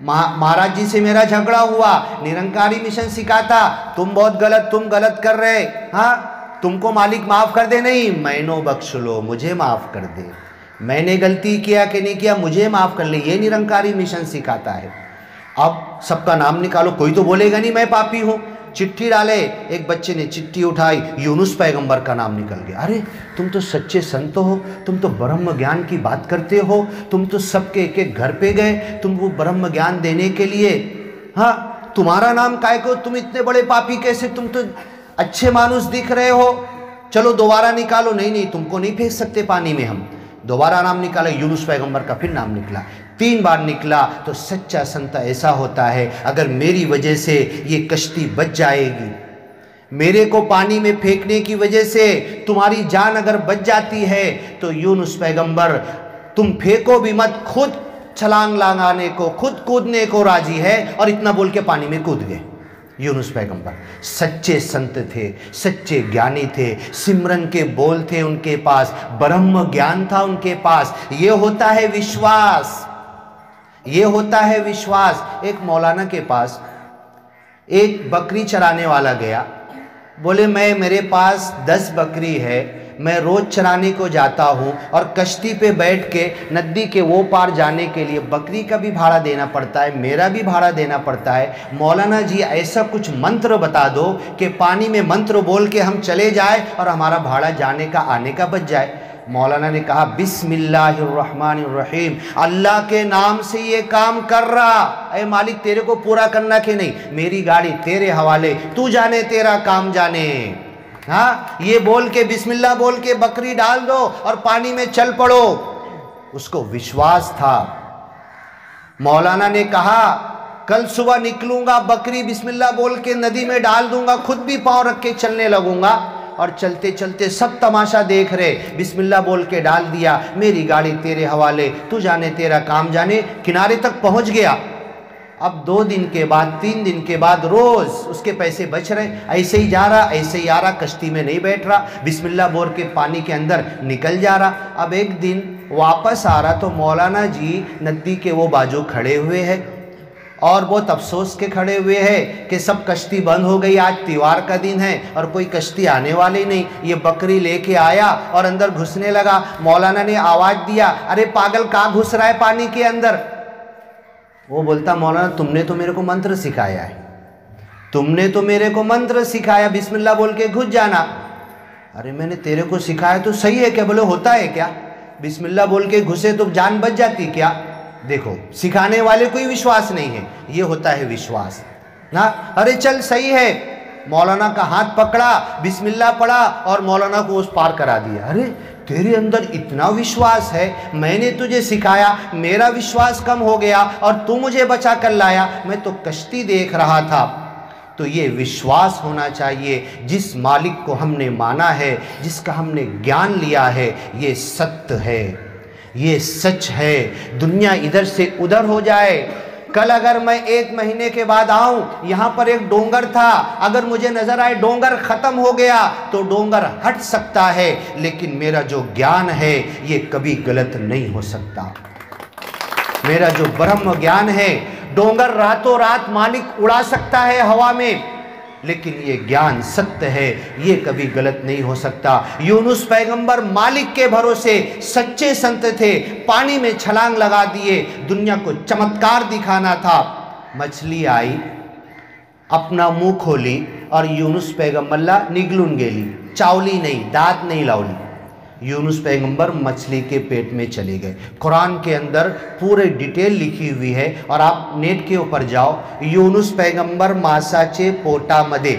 महाराज जी से मेरा झगड़ा हुआ, निरंकारी मिशन सिखाता, तुम बहुत गलत, तुम गलत कर रहे, हाँ तुमको मालिक माफ कर दे. नहीं, मैनो बख्श लो, मुझे माफ कर दे, मैंने गलती किया कि नहीं किया, मुझे माफ कर ले. ये निरंकारी मिशन सिखाता है. अब सबका नाम निकालो, कोई तो बोलेगा नहीं मैं पापी हूँ. चिट्ठी डाले, एक बच्चे ने चिट्ठी उठाई, यूनुस पैगंबर का नाम निकल गया. अरे तुम तो सच्चे संत हो, तुम तो ब्रह्म ज्ञान की बात करते हो, तुम तो सबके एक एक घर पे गए, तुमको ब्रह्म ज्ञान देने के लिए. हाँ, तुम्हारा नाम काय को, तुम इतने बड़े पापी कैसे, तुम तो अच्छे मानुस दिख रहे हो, चलो दोबारा निकालो. नहीं नहीं, तुमको नहीं फेंक सकते पानी में हम. दोबारा नाम निकाला, यूनुस पैगंबर का फिर नाम निकला. 3 बार निकला. तो सच्चा संत ऐसा होता है, अगर मेरी वजह से ये कश्ती बच जाएगी, मेरे को पानी में फेंकने की वजह से तुम्हारी जान अगर बच जाती है, तो यूनुस पैगंबर तुम फेंको भी मत, खुद छलांग लगाने को, खुद कूदने को राजी है. और इतना बोल के पानी में कूद गए. यूनुस पैगंबर सच्चे संत थे, सच्चे ज्ञानी थे, सिमरन के बोल थे उनके पास, ब्रह्म ज्ञान था उनके पास. ये होता है विश्वास, ये होता है विश्वास. एक मौलाना के पास एक बकरी चराने वाला गया. बोले मेरे पास 10 बकरी है, मैं रोज चराने को जाता हूँ और कश्ती पे बैठ के नदी के वो पार जाने के लिए बकरी का भी भाड़ा देना पड़ता है, मेरा भी भाड़ा देना पड़ता है. मौलाना जी ऐसा कुछ मंत्र बता दो कि पानी में मंत्र बोल के हम चले जाए और हमारा भाड़ा जाने का आने का बच जाए. मौलाना ने कहा, बिस्मिल्लाहिर्रहमानिर्रहीम, अल्लाह के नाम से ये काम कर रहा. अरे मालिक तेरे को पूरा करना कि नहीं, मेरी गाड़ी तेरे हवाले, तू जाने तेरा काम जाने. हाँ, ये बोल के बिस्मिल्लाह बोल के बकरी डाल दो और पानी में चल पड़ो. उसको विश्वास था. मौलाना ने कहा, कल सुबह निकलूंगा, बकरी बिस्मिल्लाह बोल के नदी में डाल दूंगा, खुद भी पांव रख के चलने लगूंगा. और चलते चलते सब तमाशा देख रहे, बिस्मिल्लाह बोल के डाल दिया, मेरी गाड़ी तेरे हवाले, तू जाने तेरा काम जाने. किनारे तक पहुंच गया. अब 2 दिन के बाद, 3 दिन के बाद रोज उसके पैसे बच रहे. ऐसे ही जा रहा, ऐसे ही आ रहा, कश्ती में नहीं बैठ रहा, बिस्मिल्लाह बोल के पानी के अंदर निकल जा रहा. अब एक दिन वापस आ रहा तो मौलाना जी नदी के वो बाजू खड़े हुए हैं और बहुत अफसोस के खड़े हुए हैं कि सब कश्ती बंद हो गई, आज त्योहार का दिन है और कोई कश्ती आने वाली नहीं. ये बकरी लेके आया और अंदर घुसने लगा. मौलाना ने आवाज़ दिया, अरे पागल कहाँ घुस रहा है पानी के अंदर. वो बोलता, मौलाना तुमने तो मेरे को मंत्र सिखाया है, तुमने तो मेरे को मंत्र सिखाया, बिस्मिल्लाह बोल के घुस जाना. अरे मैंने तेरे को सिखाया तो सही है क्या? बोले होता है क्या, बिस्मिल्लाह बोल के घुसे तो जान बच जाती क्या? देखो, सिखाने वाले को ही विश्वास नहीं है, ये होता है विश्वास ना. अरे चल सही है. मौलाना का हाथ पकड़ा, बिस्मिल्लाह पढ़ा और मौलाना को उस पार करा दिया. अरे तेरे अंदर इतना विश्वास है, मैंने तुझे सिखाया, मेरा विश्वास कम हो गया और तू मुझे बचा कर लाया. मैं तो कश्ती देख रहा था, तो ये विश्वास होना चाहिए, जिस मालिक को हमने माना है, जिसका हमने ज्ञान लिया है, ये सत्य है, ये सच है। दुनिया इधर से उधर हो जाए, कल अगर मैं 1 महीने के बाद आऊं, यहां पर एक डोंगर था, अगर मुझे नजर आए डोंगर खत्म हो गया तो डोंगर हट सकता है, लेकिन मेरा जो ज्ञान है ये कभी गलत नहीं हो सकता। मेरा जो ब्रह्म ज्ञान है, डोंगर रातों रात मालिक उड़ा सकता है हवा में, लेकिन ये ज्ञान सत्य है, ये कभी गलत नहीं हो सकता। यूनुस पैगंबर मालिक के भरोसे सच्चे संत थे, पानी में छलांग लगा दिए, दुनिया को चमत्कार दिखाना था। मछली आई, अपना मुंह खोली और यूनुस पैगंबरला निगलून गेली, चावली नहीं, दांत नहीं लावली। यूनुस पैगंबर मछली के पेट में चले गए। कुरान के अंदर पूरे डिटेल लिखी हुई है, और आप नेट के ऊपर जाओ, यूनुस पैगंबर मासाचे पोटामध्ये,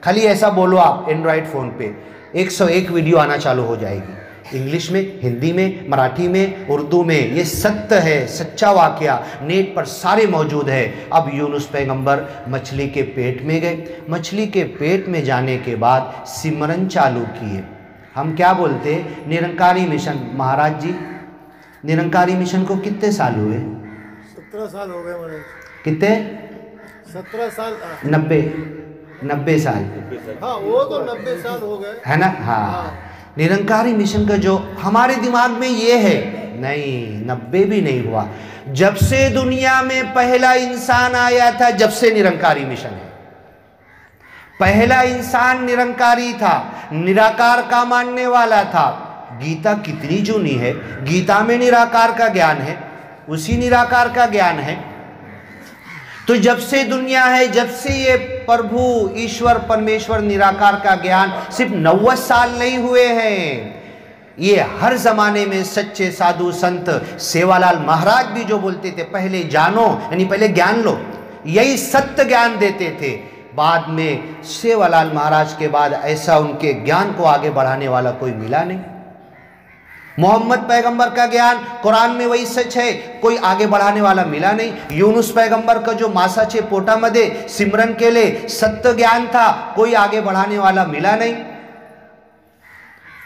खाली ऐसा बोलो आप एंड्रॉयड फ़ोन पे, 101 वीडियो आना चालू हो जाएगी, इंग्लिश में, हिंदी में, मराठी में, उर्दू में। ये सत्य है, सच्चा वाकया, नेट पर सारे मौजूद है। अब यूनुस पैगंबर मछली के पेट में गए, मछली के पेट में जाने के बाद सिमरन चालू किए। हम क्या बोलते, निरंकारी मिशन। महाराज जी, निरंकारी मिशन को कितने साल हुए? 17 साल हो गए महाराज। कितने? 17 साल। 90 साल। हाँ, वो तो 90 साल हो गए, है ना? हाँ। निरंकारी मिशन का जो हमारे दिमाग में ये है, नहीं, 90 भी नहीं हुआ। जब से दुनिया में पहला इंसान आया था, जब से निरंकारी मिशन है। पहला इंसान निरंकारी था, निराकार का मानने वाला था। गीता कितनी जूनी है, गीता में निराकार का ज्ञान है, उसी निराकार का ज्ञान है। तो जब से दुनिया है, जब से ये प्रभु ईश्वर परमेश्वर निराकार का ज्ञान, सिर्फ 90 साल नहीं हुए हैं। ये हर जमाने में सच्चे साधु संत, सेवालाल महाराज भी जो बोलते थे, पहले जानो, यानी पहले ज्ञान लो, यही सत्य ज्ञान देते थे। बाद में सेवालाल महाराज के बाद ऐसा उनके ज्ञान को आगे बढ़ाने वाला कोई मिला नहीं। मोहम्मद पैगंबर का ज्ञान कुरान में वही सच है, कोई आगे बढ़ाने वाला मिला नहीं। यूनुस पैगंबर का जो मासाचे पोटामध्ये सिमरन केले, सत्य ज्ञान था, कोई आगे बढ़ाने वाला मिला नहीं।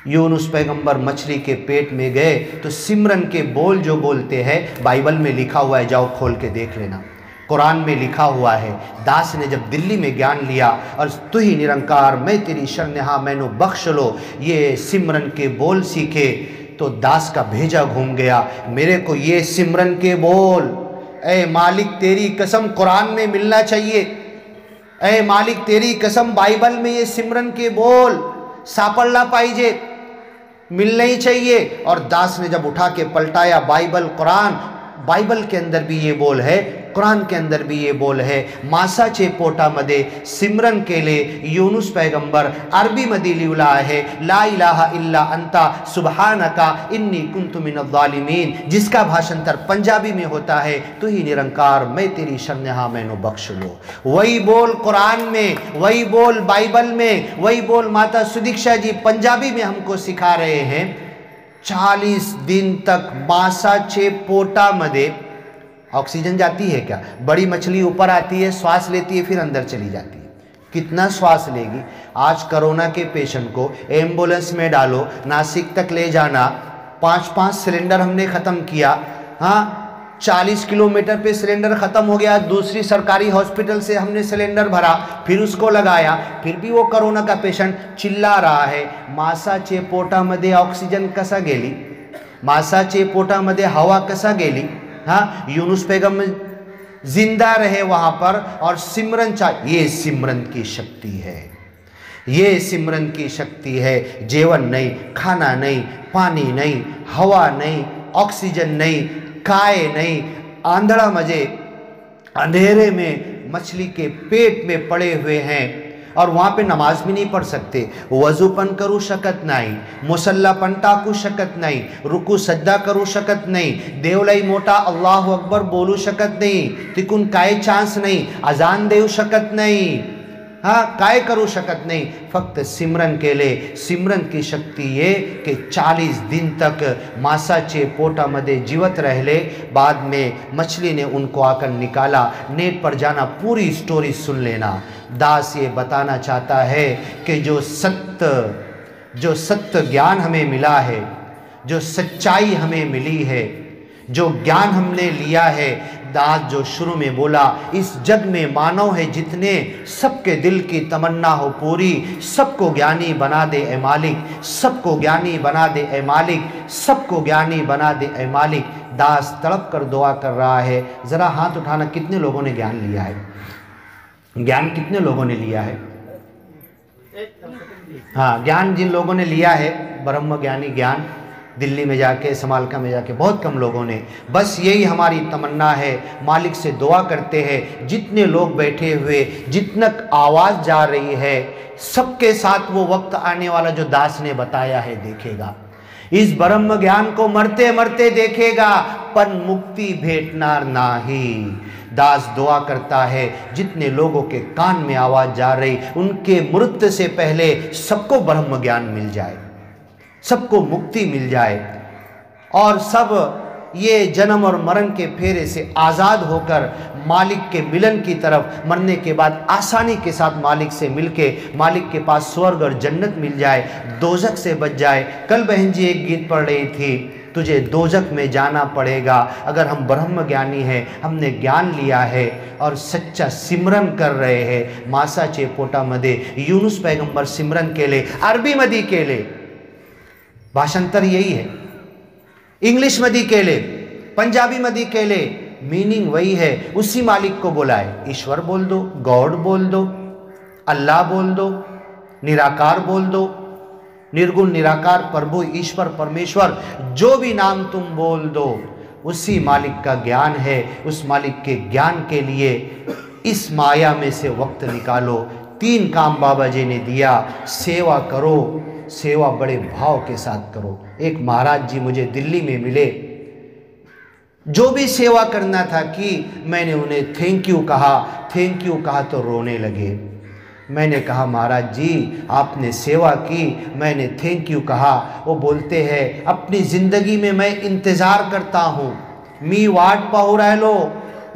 यूनुस पैगंबर मछली के पेट में गए तो सिमरन के बोल जो बोलते हैं, बाइबल में लिखा हुआ है, जाओ खोल के देख लेना, कुरान में लिखा हुआ है। दास ने जब दिल्ली में ज्ञान लिया और तू ही निरंकार मैं तेरी शरण हाँ मैनू बख्श लो, ये सिमरन के बोल सीखे, तो दास का भेजा घूम गया। मेरे को ये सिमरन के बोल, ए मालिक तेरी कसम कुरान में मिलना चाहिए, ए मालिक तेरी कसम बाइबल में ये सिमरन के बोल सापड़ना पाइजे, मिलना ही चाहिए। और दास ने जब उठा के पलटाया बाइबल कुरान, बाइबल के अंदर भी ये बोल है, कुरान के अंदर भी ये बोल है। मासाचे पोटामध्ये सिमरन केले यूनुस पैगंबर, अरबी मध्ये लिहिला आहे ला इलाहा इल्ला अंता सुबहानका इन्नी कुन्तु मिनज़ ज़ालिमीन, जिसका भाषांतर पंजाबी में होता है, तू ही निरंकार मैं तेरी शरण हाँ मैनू बख्श लो। वही बोल कुरान में, वही बोल बाइबल में, वही बोल माता सुदीक्षा जी पंजाबी में हमको सिखा रहे हैं। 40 दिन तक मासाचे पोटामध्ये ऑक्सीजन जाती है क्या? बड़ी मछली ऊपर आती है, श्वास लेती है, फिर अंदर चली जाती है। कितना श्वास लेगी? आज कोरोना के पेशेंट को एम्बुलेंस में डालो, नासिक तक ले जाना, 5-5 सिलेंडर हमने ख़त्म किया। हाँ, 40 किलोमीटर पे सिलेंडर ख़त्म हो गया, दूसरी सरकारी हॉस्पिटल से हमने सिलेंडर भरा, फिर उसको लगाया, फिर भी वो कोरोना का पेशेंट चिल्ला रहा है। मासाचे पोटामध्ये ऑक्सिजन कसा गेली? मासाचे पोटामध्ये हवा कसा गेली? हाँ, यूनुस पैगंबर जिंदा रहे वहां पर और सिमरन ये सिमरन की शक्ति है, ये सिमरन की शक्ति है। जेवन नहीं, खाना नहीं, पानी नहीं, हवा नहीं, ऑक्सीजन नहीं, काय नहीं, आंधड़ा मजे अंधेरे में मछली के पेट में पड़े हुए हैं और वहाँ पे नमाज भी नहीं पढ़ सकते, वजू पण करू शकत नाही, मुसल्ला पण टाकू शकत नाही, रुकू सज्जा करू शकत नाही, देवलाई मोठा अल्लाहु अकबर बोलू शकत नाही, तिकून काय चान्स नाही, अजान देऊ शकत नाही, हाँ काय करू शकत नहीं, फक्त सिमरन केले। सिमरन की शक्ति ये कि 40 दिन तक मासाचे पोटामध्ये जीवत रहले। बाद में मछली ने उनको आकर निकाला। नेट पर जाना, पूरी स्टोरी सुन लेना। दास ये बताना चाहता है कि जो सत्य ज्ञान हमें मिला है, जो सच्चाई हमें मिली है, जो ज्ञान हमने लिया है, दास जो शुरू में बोला, इस जग में मानव है जितने, सबके दिल की तमन्ना हो पूरी, सबको ज्ञानी बना दे ए मालिक, सबको ज्ञानी बना दे ए मालिक, सबको ज्ञानी बना दे ए मालिक। दास तड़प कर दुआ कर रहा है। ज़रा हाथ उठाना, कितने लोगों ने ज्ञान लिया है? ज्ञान कितने लोगों ने लिया है? हाँ, ज्ञान जिन लोगों ने लिया है, ब्रह्म ज्ञानी ज्ञान, दिल्ली में जाके, समालका में जाके, बहुत कम लोगों ने। बस यही हमारी तमन्ना है, मालिक से दुआ करते हैं जितने लोग बैठे हुए, जितना आवाज़ जा रही है, सबके साथ वो वक्त आने वाला जो दास ने बताया है देखेगा। इस ब्रह्म ज्ञान को मरते मरते देखेगा, पर मुक्ति भेटनार नाही। दास दुआ करता है जितने लोगों के कान में आवाज़ जा रही, उनके मृत्यु से पहले सबको ब्रह्म ज्ञान मिल जाए, सबको मुक्ति मिल जाए, और सब ये जन्म और मरण के फेरे से आज़ाद होकर मालिक के मिलन की तरफ, मरने के बाद आसानी के साथ मालिक से मिलके मालिक के पास स्वर्ग और जन्नत मिल जाए, दोजख से बच जाए। कल बहन जी एक गीत पढ़ रही थी, तुझे दोजख में जाना पड़ेगा। अगर हम ब्रह्म ज्ञानी हैं, हमने ज्ञान लिया है और सच्चा सिमरन कर रहे हैं, मासा चे पोटा मदे, यूनुस पैगंबर सिमरन के लिए, अरबी मदी के लिए, भाषांतर यही है, इंग्लिश मदी के लिए, पंजाबी मदी के लिए, मीनिंग वही है। उसी मालिक को बुलाए, ईश्वर बोल दो, गॉड बोल दो, अल्लाह बोल दो, निराकार बोल दो, निर्गुण निराकार प्रभु ईश्वर परमेश्वर, जो भी नाम तुम बोल दो, उसी मालिक का ज्ञान है। उस मालिक के ज्ञान के लिए इस माया में से वक्त निकालो। 3 काम बाबा जी ने दिया, सेवा करो, सेवा बड़े भाव के साथ करो। एक महाराज जी मुझे दिल्ली में मिले, जो भी सेवा करना था कि मैंने उन्हें थैंक यू कहा तो रोने लगे। मैंने कहा महाराज जी आपने सेवा की, मैंने थैंक यू कहा। वो बोलते हैं अपनी ज़िंदगी में मैं इंतज़ार करता हूँ, मी वाट पाहु रहलो,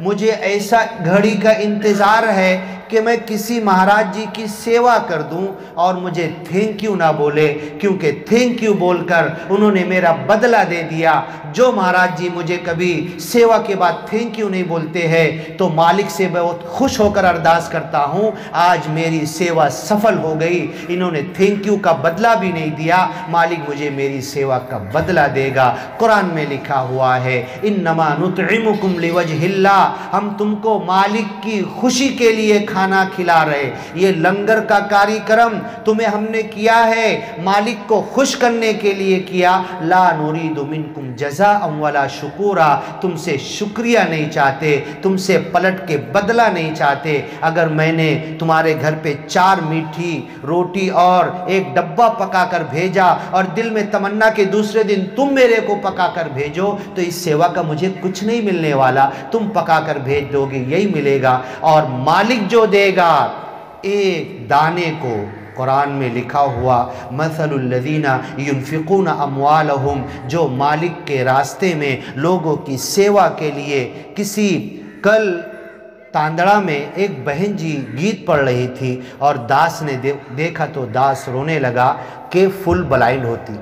मुझे ऐसा घड़ी का इंतज़ार है कि मैं किसी महाराज जी की सेवा कर दूं और मुझे थैंक यू ना बोले, क्योंकि थैंक यू बोलकर उन्होंने मेरा बदला दे दिया। जो महाराज जी मुझे कभी सेवा के बाद थैंक यू नहीं बोलते हैं, तो मालिक से बहुत खुश होकर अरदास करता हूं, आज मेरी सेवा सफल हो गई। इन्होंने थैंक यू का बदला भी नहीं दिया, मालिक मुझे मेरी सेवा का बदला देगा। कुरान में लिखा हुआ है, इन्नमा नुतइमुकुम लिवजहिल्लाह, हम तुमको मालिक की खुशी के लिए खाना खिला रहे। ये लंगर का कार्यक्रम तुम्हें हमने किया है, मालिक को खुश करने के लिए किया। ला नुरीदु मिनकुम जज़ाअन वला शुकूरा, तुमसे शुक्रिया नहीं चाहते, तुमसे पलट के बदला नहीं चाहते। अगर मैंने तुम्हारे घर पे 4 मीठी रोटी और एक डब्बा पका कर भेजा और दिल में तमन्ना के दूसरे दिन तुम मेरे को पका कर भेजो, तो इस सेवा का मुझे कुछ नहीं मिलने वाला, तुम पका कर भेज दोगे यही मिलेगा। और मालिक जो देगा एक दाने को, कुरान में लिखा हुआ मसलुल्लज़ीना युनफ़िक़ूना अम्वालहुम, जो मालिक के रास्ते में लोगों की सेवा के लिए। किसी कल तांदड़ा में एक बहन जी गीत पढ़ रही थी और दास ने देखा तो दास रोने लगा कि फुल ब्लाइंड होती,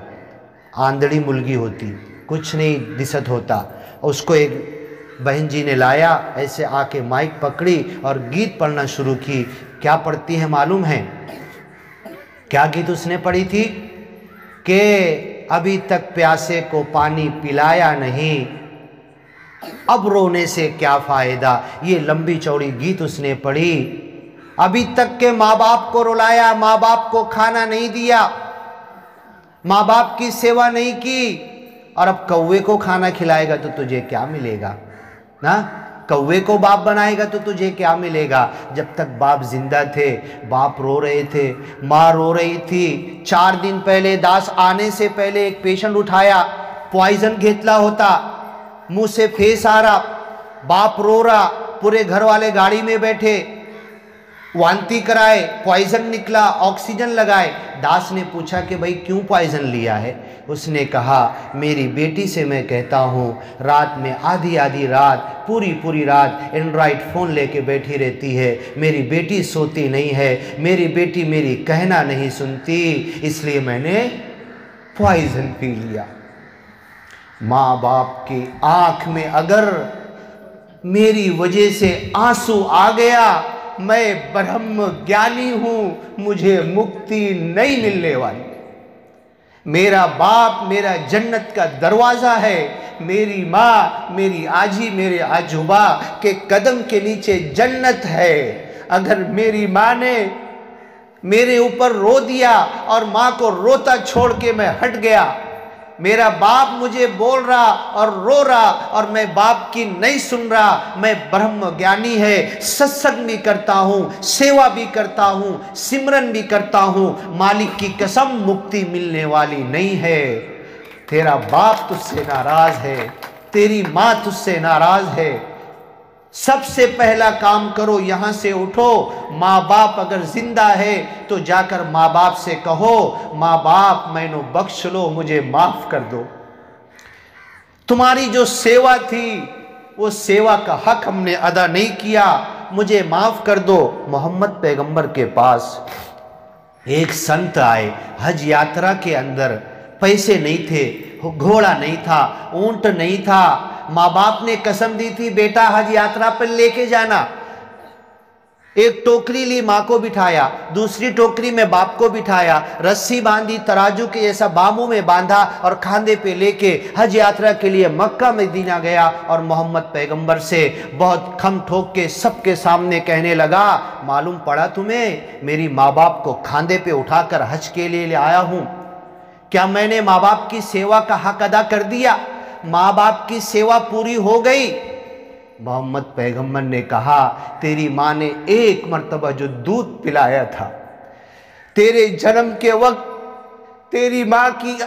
आंधड़ी मुलगी होती, कुछ नहीं दिसत होता। उसको एक बहन जी ने लाया, ऐसे आके माइक पकड़ी और गीत पढ़ना शुरू की। क्या पढ़ती है मालूम है? क्या गीत उसने पढ़ी थी कि अभी तक प्यासे को पानी पिलाया नहीं, अब रोने से क्या फ़ायदा। ये लंबी चौड़ी गीत उसने पढ़ी। अभी तक के माँ बाप को रुलाया, माँ बाप को खाना नहीं दिया, माँ बाप की सेवा नहीं की, और अब कौवे को खाना खिलाएगा तो तुझे क्या मिलेगा ना? कौवे को बाप बनाएगा तो तुझे क्या मिलेगा? जब तक बाप जिंदा थे, बाप रो रहे थे, माँ रो रही थी। 4 दिन पहले दास आने से पहले एक पेशेंट उठाया, पॉइजन घेतला होता, मुंह से फेस आ रहा, बाप रो रहा, पूरे घर वाले गाड़ी में बैठे, वांति कराए, पॉइजन निकला, ऑक्सीजन लगाए। दास ने पूछा कि भाई क्यों पॉइजन लिया है? उसने कहा मेरी बेटी से मैं कहता हूँ, रात में आधी आधी रात, पूरी पूरी रात एंड्रॉयड फ़ोन लेके बैठी रहती है, मेरी बेटी सोती नहीं है, मेरी बेटी मेरी कहना नहीं सुनती, इसलिए मैंने पॉइजन पी लिया। माँ बाप की आँख में अगर मेरी वजह से आंसू आ गया, मैं ब्रह्म ज्ञानी हूँ, मुझे मुक्ति नहीं मिलने वाली। मेरा बाप मेरा जन्नत का दरवाज़ा है, मेरी माँ मेरी आजी मेरे आजूबा के कदम के नीचे जन्नत है। अगर मेरी माँ ने मेरे ऊपर रो दिया और माँ को रोता छोड़ के मैं हट गया, मेरा बाप मुझे बोल रहा और रो रहा और मैं बाप की नहीं सुन रहा, मैं ब्रह्म ज्ञानी है, सत्संग भी करता हूँ, सेवा भी करता हूँ, सिमरन भी करता हूँ, मालिक की कसम मुक्ति मिलने वाली नहीं है। तेरा बाप तुझसे नाराज है, तेरी माँ तुझसे नाराज है। सबसे पहला काम करो, यहां से उठो। माँ बाप अगर जिंदा है तो जाकर माँ बाप से कहो, माँ बाप मैंने बख्श लो, मुझे माफ कर दो। तुम्हारी जो सेवा थी वो सेवा का हक हमने अदा नहीं किया, मुझे माफ कर दो। मोहम्मद पैगंबर के पास एक संत आए, हज यात्रा के अंदर पैसे नहीं थे, घोड़ा नहीं था, ऊंट नहीं था। माँ बाप ने कसम दी थी बेटा हज यात्रा पर लेके जाना। एक टोकरी ली, माँ को बिठाया, दूसरी टोकरी में बाप को बिठाया, रस्सी बांधी, तराजू के जैसा बामू में बांधा और खांधे पे लेके हज यात्रा के लिए मक्का मदीना गया। और मोहम्मद पैगंबर से बहुत खम ठोक के सबके सामने कहने लगा, मालूम पड़ा तुम्हें, मेरी माँ बाप को खांधे पे उठाकर हज के लिए ले आया हूँ। क्या मैंने माँ बाप की सेवा का हक अदा कर दिया? माँ बाप की सेवा पूरी हो गई? मोहम्मद पैगंबर ने कहा, तेरी माँ ने एक मर्तबा जो दूध पिलाया था, तेरे जन्म के वक्त तेरी माँ की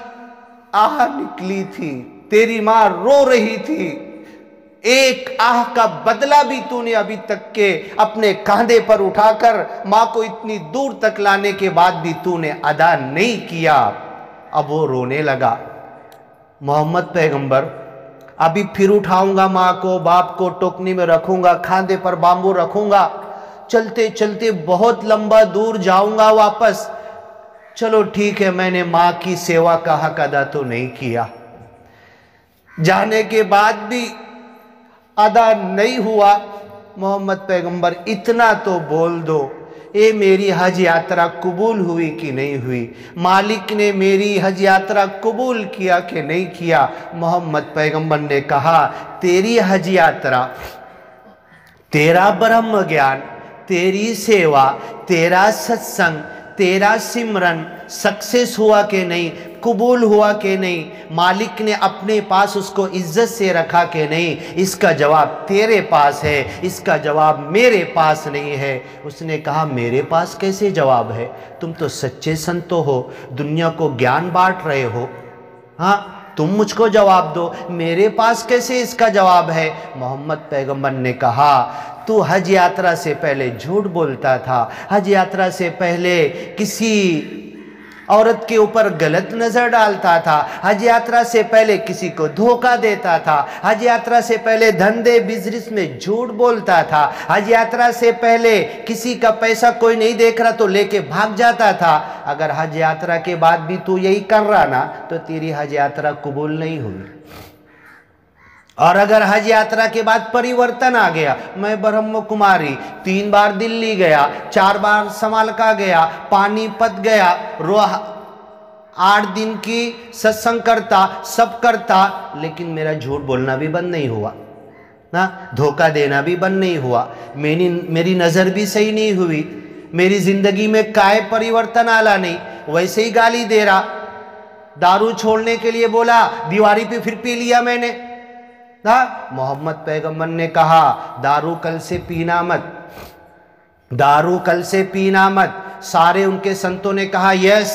आह निकली थी, तेरी माँ रो रही थी, एक आह का बदला भी तूने अभी तक के अपने कांधे पर उठाकर माँ को इतनी दूर तक लाने के बाद भी तूने अदा नहीं किया। अब वो रोने लगा। मोहम्मद पैगंबर, अभी फिर उठाऊंगा माँ को, बाप को, टोकनी में रखूंगा, खांधे पर बाम्बू रखूंगा, चलते चलते बहुत लंबा दूर जाऊंगा वापस। चलो ठीक है, मैंने माँ की सेवा का हक अदा तो नहीं किया, जाने के बाद भी अदा नहीं हुआ। मोहम्मद पैगंबर, इतना तो बोल दो, ये मेरी हज यात्रा कबूल हुई कि नहीं हुई? मालिक ने मेरी हज यात्रा कबूल किया कि नहीं किया? मोहम्मद पैगंबर ने कहा, तेरी हज यात्रा, तेरा ब्रह्म ज्ञान, तेरी सेवा, तेरा सत्संग, तेरा सिमरन सक्सेस हुआ कि नहीं, कबूल हुआ कि नहीं, मालिक ने अपने पास उसको इज्जत से रखा कि नहीं, इसका जवाब तेरे पास है, इसका जवाब मेरे पास नहीं है। उसने कहा, मेरे पास कैसे जवाब है? तुम तो सच्चे संतो हो, दुनिया को ज्ञान बांट रहे हो, हाँ, तुम मुझको जवाब दो, मेरे पास कैसे इसका जवाब है? मोहम्मद पैगंबर ने कहा, तू हज यात्रा से पहले झूठ बोलता था, हज यात्रा से पहले किसी औरत के ऊपर गलत नजर डालता था, हज यात्रा से पहले किसी को धोखा देता था, हज यात्रा से पहले धंधे बिजनेस में झूठ बोलता था, हज यात्रा से पहले किसी का पैसा कोई नहीं देख रहा तो लेके भाग जाता था। अगर हज यात्रा के बाद भी तू यही कर रहा ना, तो तेरी हज यात्रा कबूल नहीं हुई। और अगर हज यात्रा के बाद परिवर्तन आ गया, मैं ब्रह्म कुमारी 3 बार दिल्ली गया, 4 बार समालका गया, पानीपत गया, 8 दिन की सत्संग करता, सब करता, लेकिन मेरा झूठ बोलना भी बंद नहीं हुआ ना, धोखा देना भी बंद नहीं हुआ, मेरी नज़र भी सही नहीं हुई, मेरी ज़िंदगी में काय परिवर्तन आला नहीं, वैसे ही गाली दे रहा। दारू छोड़ने के लिए बोला, दीवारी पे फिर पी लिया मैंने ना। मोहम्मद पैगंबर ने कहा, दारू कल से पीना मत, दारू कल से पीना मत। सारे उनके संतों ने कहा, यस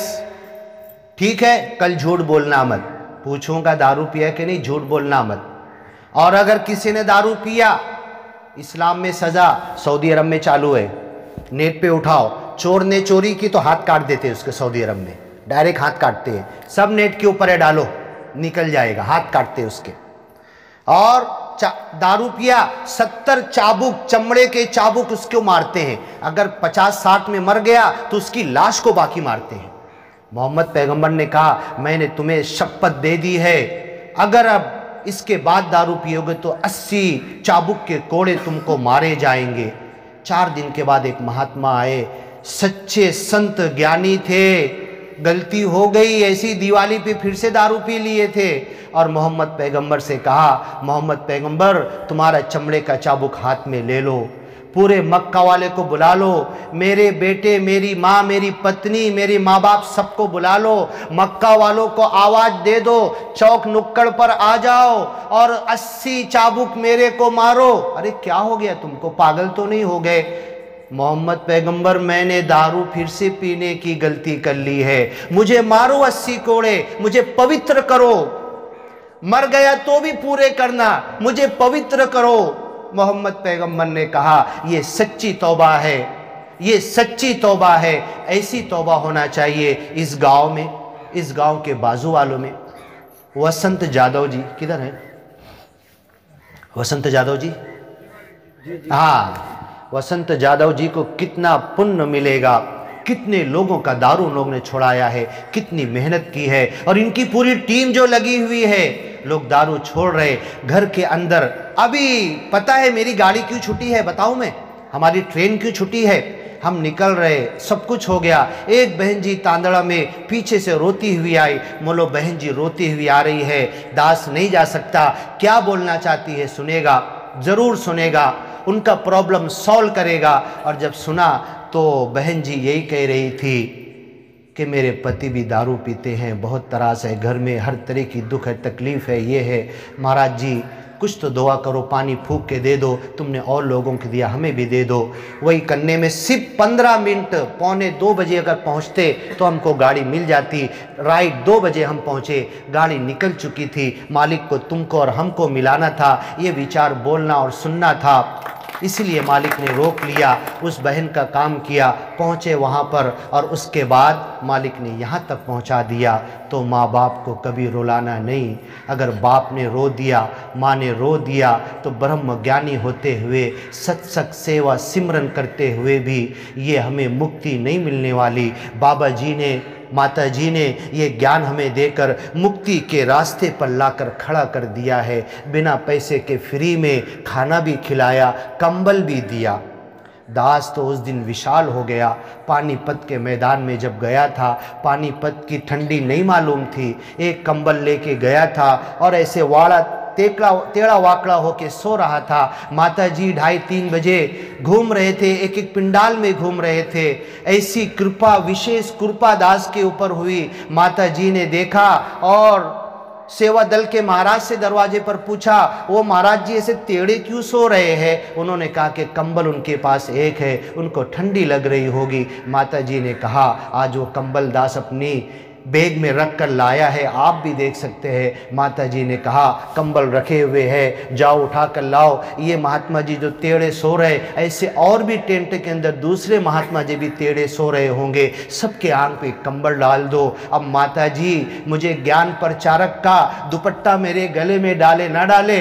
ठीक है, कल झूठ बोलना मत, पूछूंगा दारू पिया कि नहीं, झूठ बोलना मत। और अगर किसी ने दारू पिया, इस्लाम में सजा सऊदी अरब में चालू है, नेट पे उठाओ, चोर ने चोरी की तो हाथ काट देते हैं उसके, सऊदी अरब में डायरेक्ट हाथ काटते हैं, सब नेट के ऊपर है डालो निकल जाएगा, हाथ काटते हैं उसके। और दारू पिया 70 चाबुक, चमड़े के चाबुक उसको मारते हैं, अगर 50-60 में मर गया तो उसकी लाश को बाकी मारते हैं। मोहम्मद पैगंबर ने कहा मैंने तुम्हें शपथ दे दी है, अगर अब इसके बाद दारू पियोगे तो 80 चाबुक के कोड़े तुमको मारे जाएंगे। 4 दिन के बाद एक महात्मा आए, सच्चे संत ज्ञानी थे, गलती हो गई, ऐसी दिवाली पे फिर से दारू पी लिए थे, और मोहम्मद पैगंबर से कहा मोहम्मद पैगंबर तुम्हारा चमड़े का चाबुक हाथ में ले लो, पूरे मक्का वाले को बुला लो, मेरे बेटे, मेरी माँ, मेरी पत्नी, मेरे माँ बाप सबको बुला लो, मक्का वालों को आवाज दे दो, चौक नुक्कड़ पर आ जाओ और 80 चाबुक मेरे को मारो। अरे क्या हो गया तुमको, पागल तो नहीं हो गए? मोहम्मद पैगंबर मैंने दारू फिर से पीने की गलती कर ली है, मुझे मारो 80 कोड़े, मुझे पवित्र करो, मर गया तो भी पूरे करना, मुझे पवित्र करो। मोहम्मद पैगंबर ने कहा ये सच्ची तौबा है, ये सच्ची तौबा है, ऐसी तौबा होना चाहिए। इस गांव में, इस गांव के बाजू वालों में वसंत जादव जी किधर हैं? वसंत जादव जी, हाँ, वसंत जादव जी को कितना पुण्य मिलेगा, कितने लोगों का दारू लोग ने छुड़ाया है, कितनी मेहनत की है, और इनकी पूरी टीम जो लगी हुई है, लोग दारू छोड़ रहे घर के अंदर। अभी पता है मेरी गाड़ी क्यों छुट्टी है बताऊं मैं, हमारी ट्रेन क्यों छुट्टी है, हम निकल रहे, सब कुछ हो गया, एक बहन जी तांदड़ा में पीछे से रोती हुई आई, बोलो बहन जी रोती हुई आ रही है, दास नहीं जा सकता, क्या बोलना चाहती है, सुनेगा, ज़रूर सुनेगा, उनका प्रॉब्लम सॉल्व करेगा। और जब सुना तो बहन जी यही कह रही थी कि मेरे पति भी दारू पीते हैं, बहुत त्रास है घर में, हर तरह की दुख है, तकलीफ़ है, ये है, महाराज जी कुछ तो दुआ करो, पानी फूंक के दे दो, तुमने और लोगों को दिया हमें भी दे दो। वही करने में सिर्फ 15 मिनट, 1:45 बजे अगर पहुंचते तो हमको गाड़ी मिल जाती, राइट 2 बजे हम पहुंचे, गाड़ी निकल चुकी थी। मालिक को तुमको और हमको मिलाना था, ये विचार बोलना और सुनना था, इसलिए मालिक ने रोक लिया, उस बहन का काम किया, पहुँचे वहाँ पर, और उसके बाद मालिक ने यहाँ तक पहुँचा दिया। तो माँ बाप को कभी रुलाना नहीं, अगर बाप ने रो दिया, माँ ने रो दिया, तो ब्रह्म ज्ञानी होते हुए, सत्संग सेवा सिमरन करते हुए भी ये हमें मुक्ति नहीं मिलने वाली। बाबा जी ने, माता जी ने ये ज्ञान हमें देकर मुक्ति के रास्ते पर लाकर खड़ा कर दिया है, बिना पैसे के फ्री में खाना भी खिलाया, कंबल भी दिया। दास तो उस दिन विशाल हो गया, पानीपत के मैदान में जब गया था, पानीपत की ठंडी नहीं मालूम थी, एक कंबल लेके गया था और ऐसे वाड़ा टेढ़ा वाकड़ा होके सो रहा था। माता जी 2:30-3 बजे घूम रहे थे, एक एक पिंडाल में घूम रहे थे। ऐसी कृपा, विशेष कृपा दास के ऊपर हुई। माता जी ने देखा और सेवा दल के महाराज से दरवाजे पर पूछा, वो महाराज जी ऐसे टेढ़े क्यों सो रहे हैं? उन्होंने कहा कि कंबल उनके पास एक है, उनको ठंडी लग रही होगी। माता जी ने कहा आज वो कंबल दास अपनी बैग में रख कर लाया है, आप भी देख सकते हैं। माता जी ने कहा कंबल रखे हुए हैं, जाओ उठा कर लाओ। ये महात्मा जी जो टेढ़े सो रहे, ऐसे और भी टेंट के अंदर दूसरे महात्मा जी भी टेढ़े सो रहे होंगे, सबके आंख पे कंबल डाल दो। अब माता जी मुझे ज्ञान प्रचारक का दुपट्टा मेरे गले में डाले ना डाले,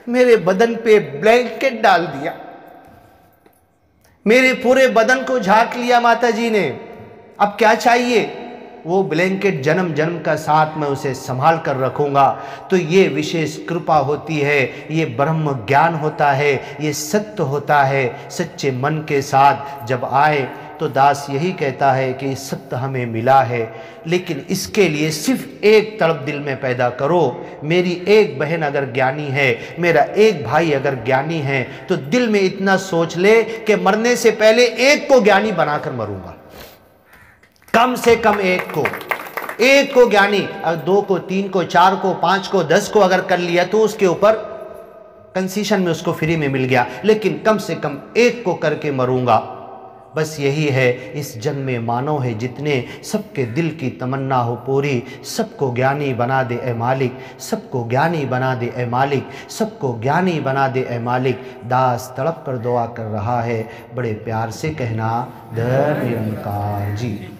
मेरे बदन पे ब्लैंकेट डाल दिया, मेरे पूरे बदन को झांक लिया माता जी ने। अब क्या चाहिए? वो ब्लैंकेट जन्म जन्म का साथ मैं उसे संभाल कर रखूँगा। तो ये विशेष कृपा होती है, ये ब्रह्म ज्ञान होता है, ये सत्य होता है। सच्चे मन के साथ जब आए तो दास यही कहता है कि सत्य हमें मिला है, लेकिन इसके लिए सिर्फ एक तड़प दिल में पैदा करो। मेरी एक बहन अगर ज्ञानी है, मेरा एक भाई अगर ज्ञानी है, तो दिल में इतना सोच ले कि मरने से पहले एक को ज्ञानी बनाकर मरूंगा, कम से कम एक को ज्ञानी। अगर 2 को, 3 को, 4 को, 5 को, 10 को अगर कर लिया तो उसके ऊपर कंसेशन में उसको फ्री में मिल गया, लेकिन कम से कम एक को करके मरूंगा। बस यही है इस जन्म में मानव है जितने, सबके दिल की तमन्ना हो पूरी, सबको ज्ञानी बना दे ए मालिक, सबको ज्ञानी बना दे ए मालिक, सबको ज्ञानी बना दे ए मालिक। दास तड़प कर दुआ कर रहा है, बड़े प्यार से कहना धन्य निरंकार जी।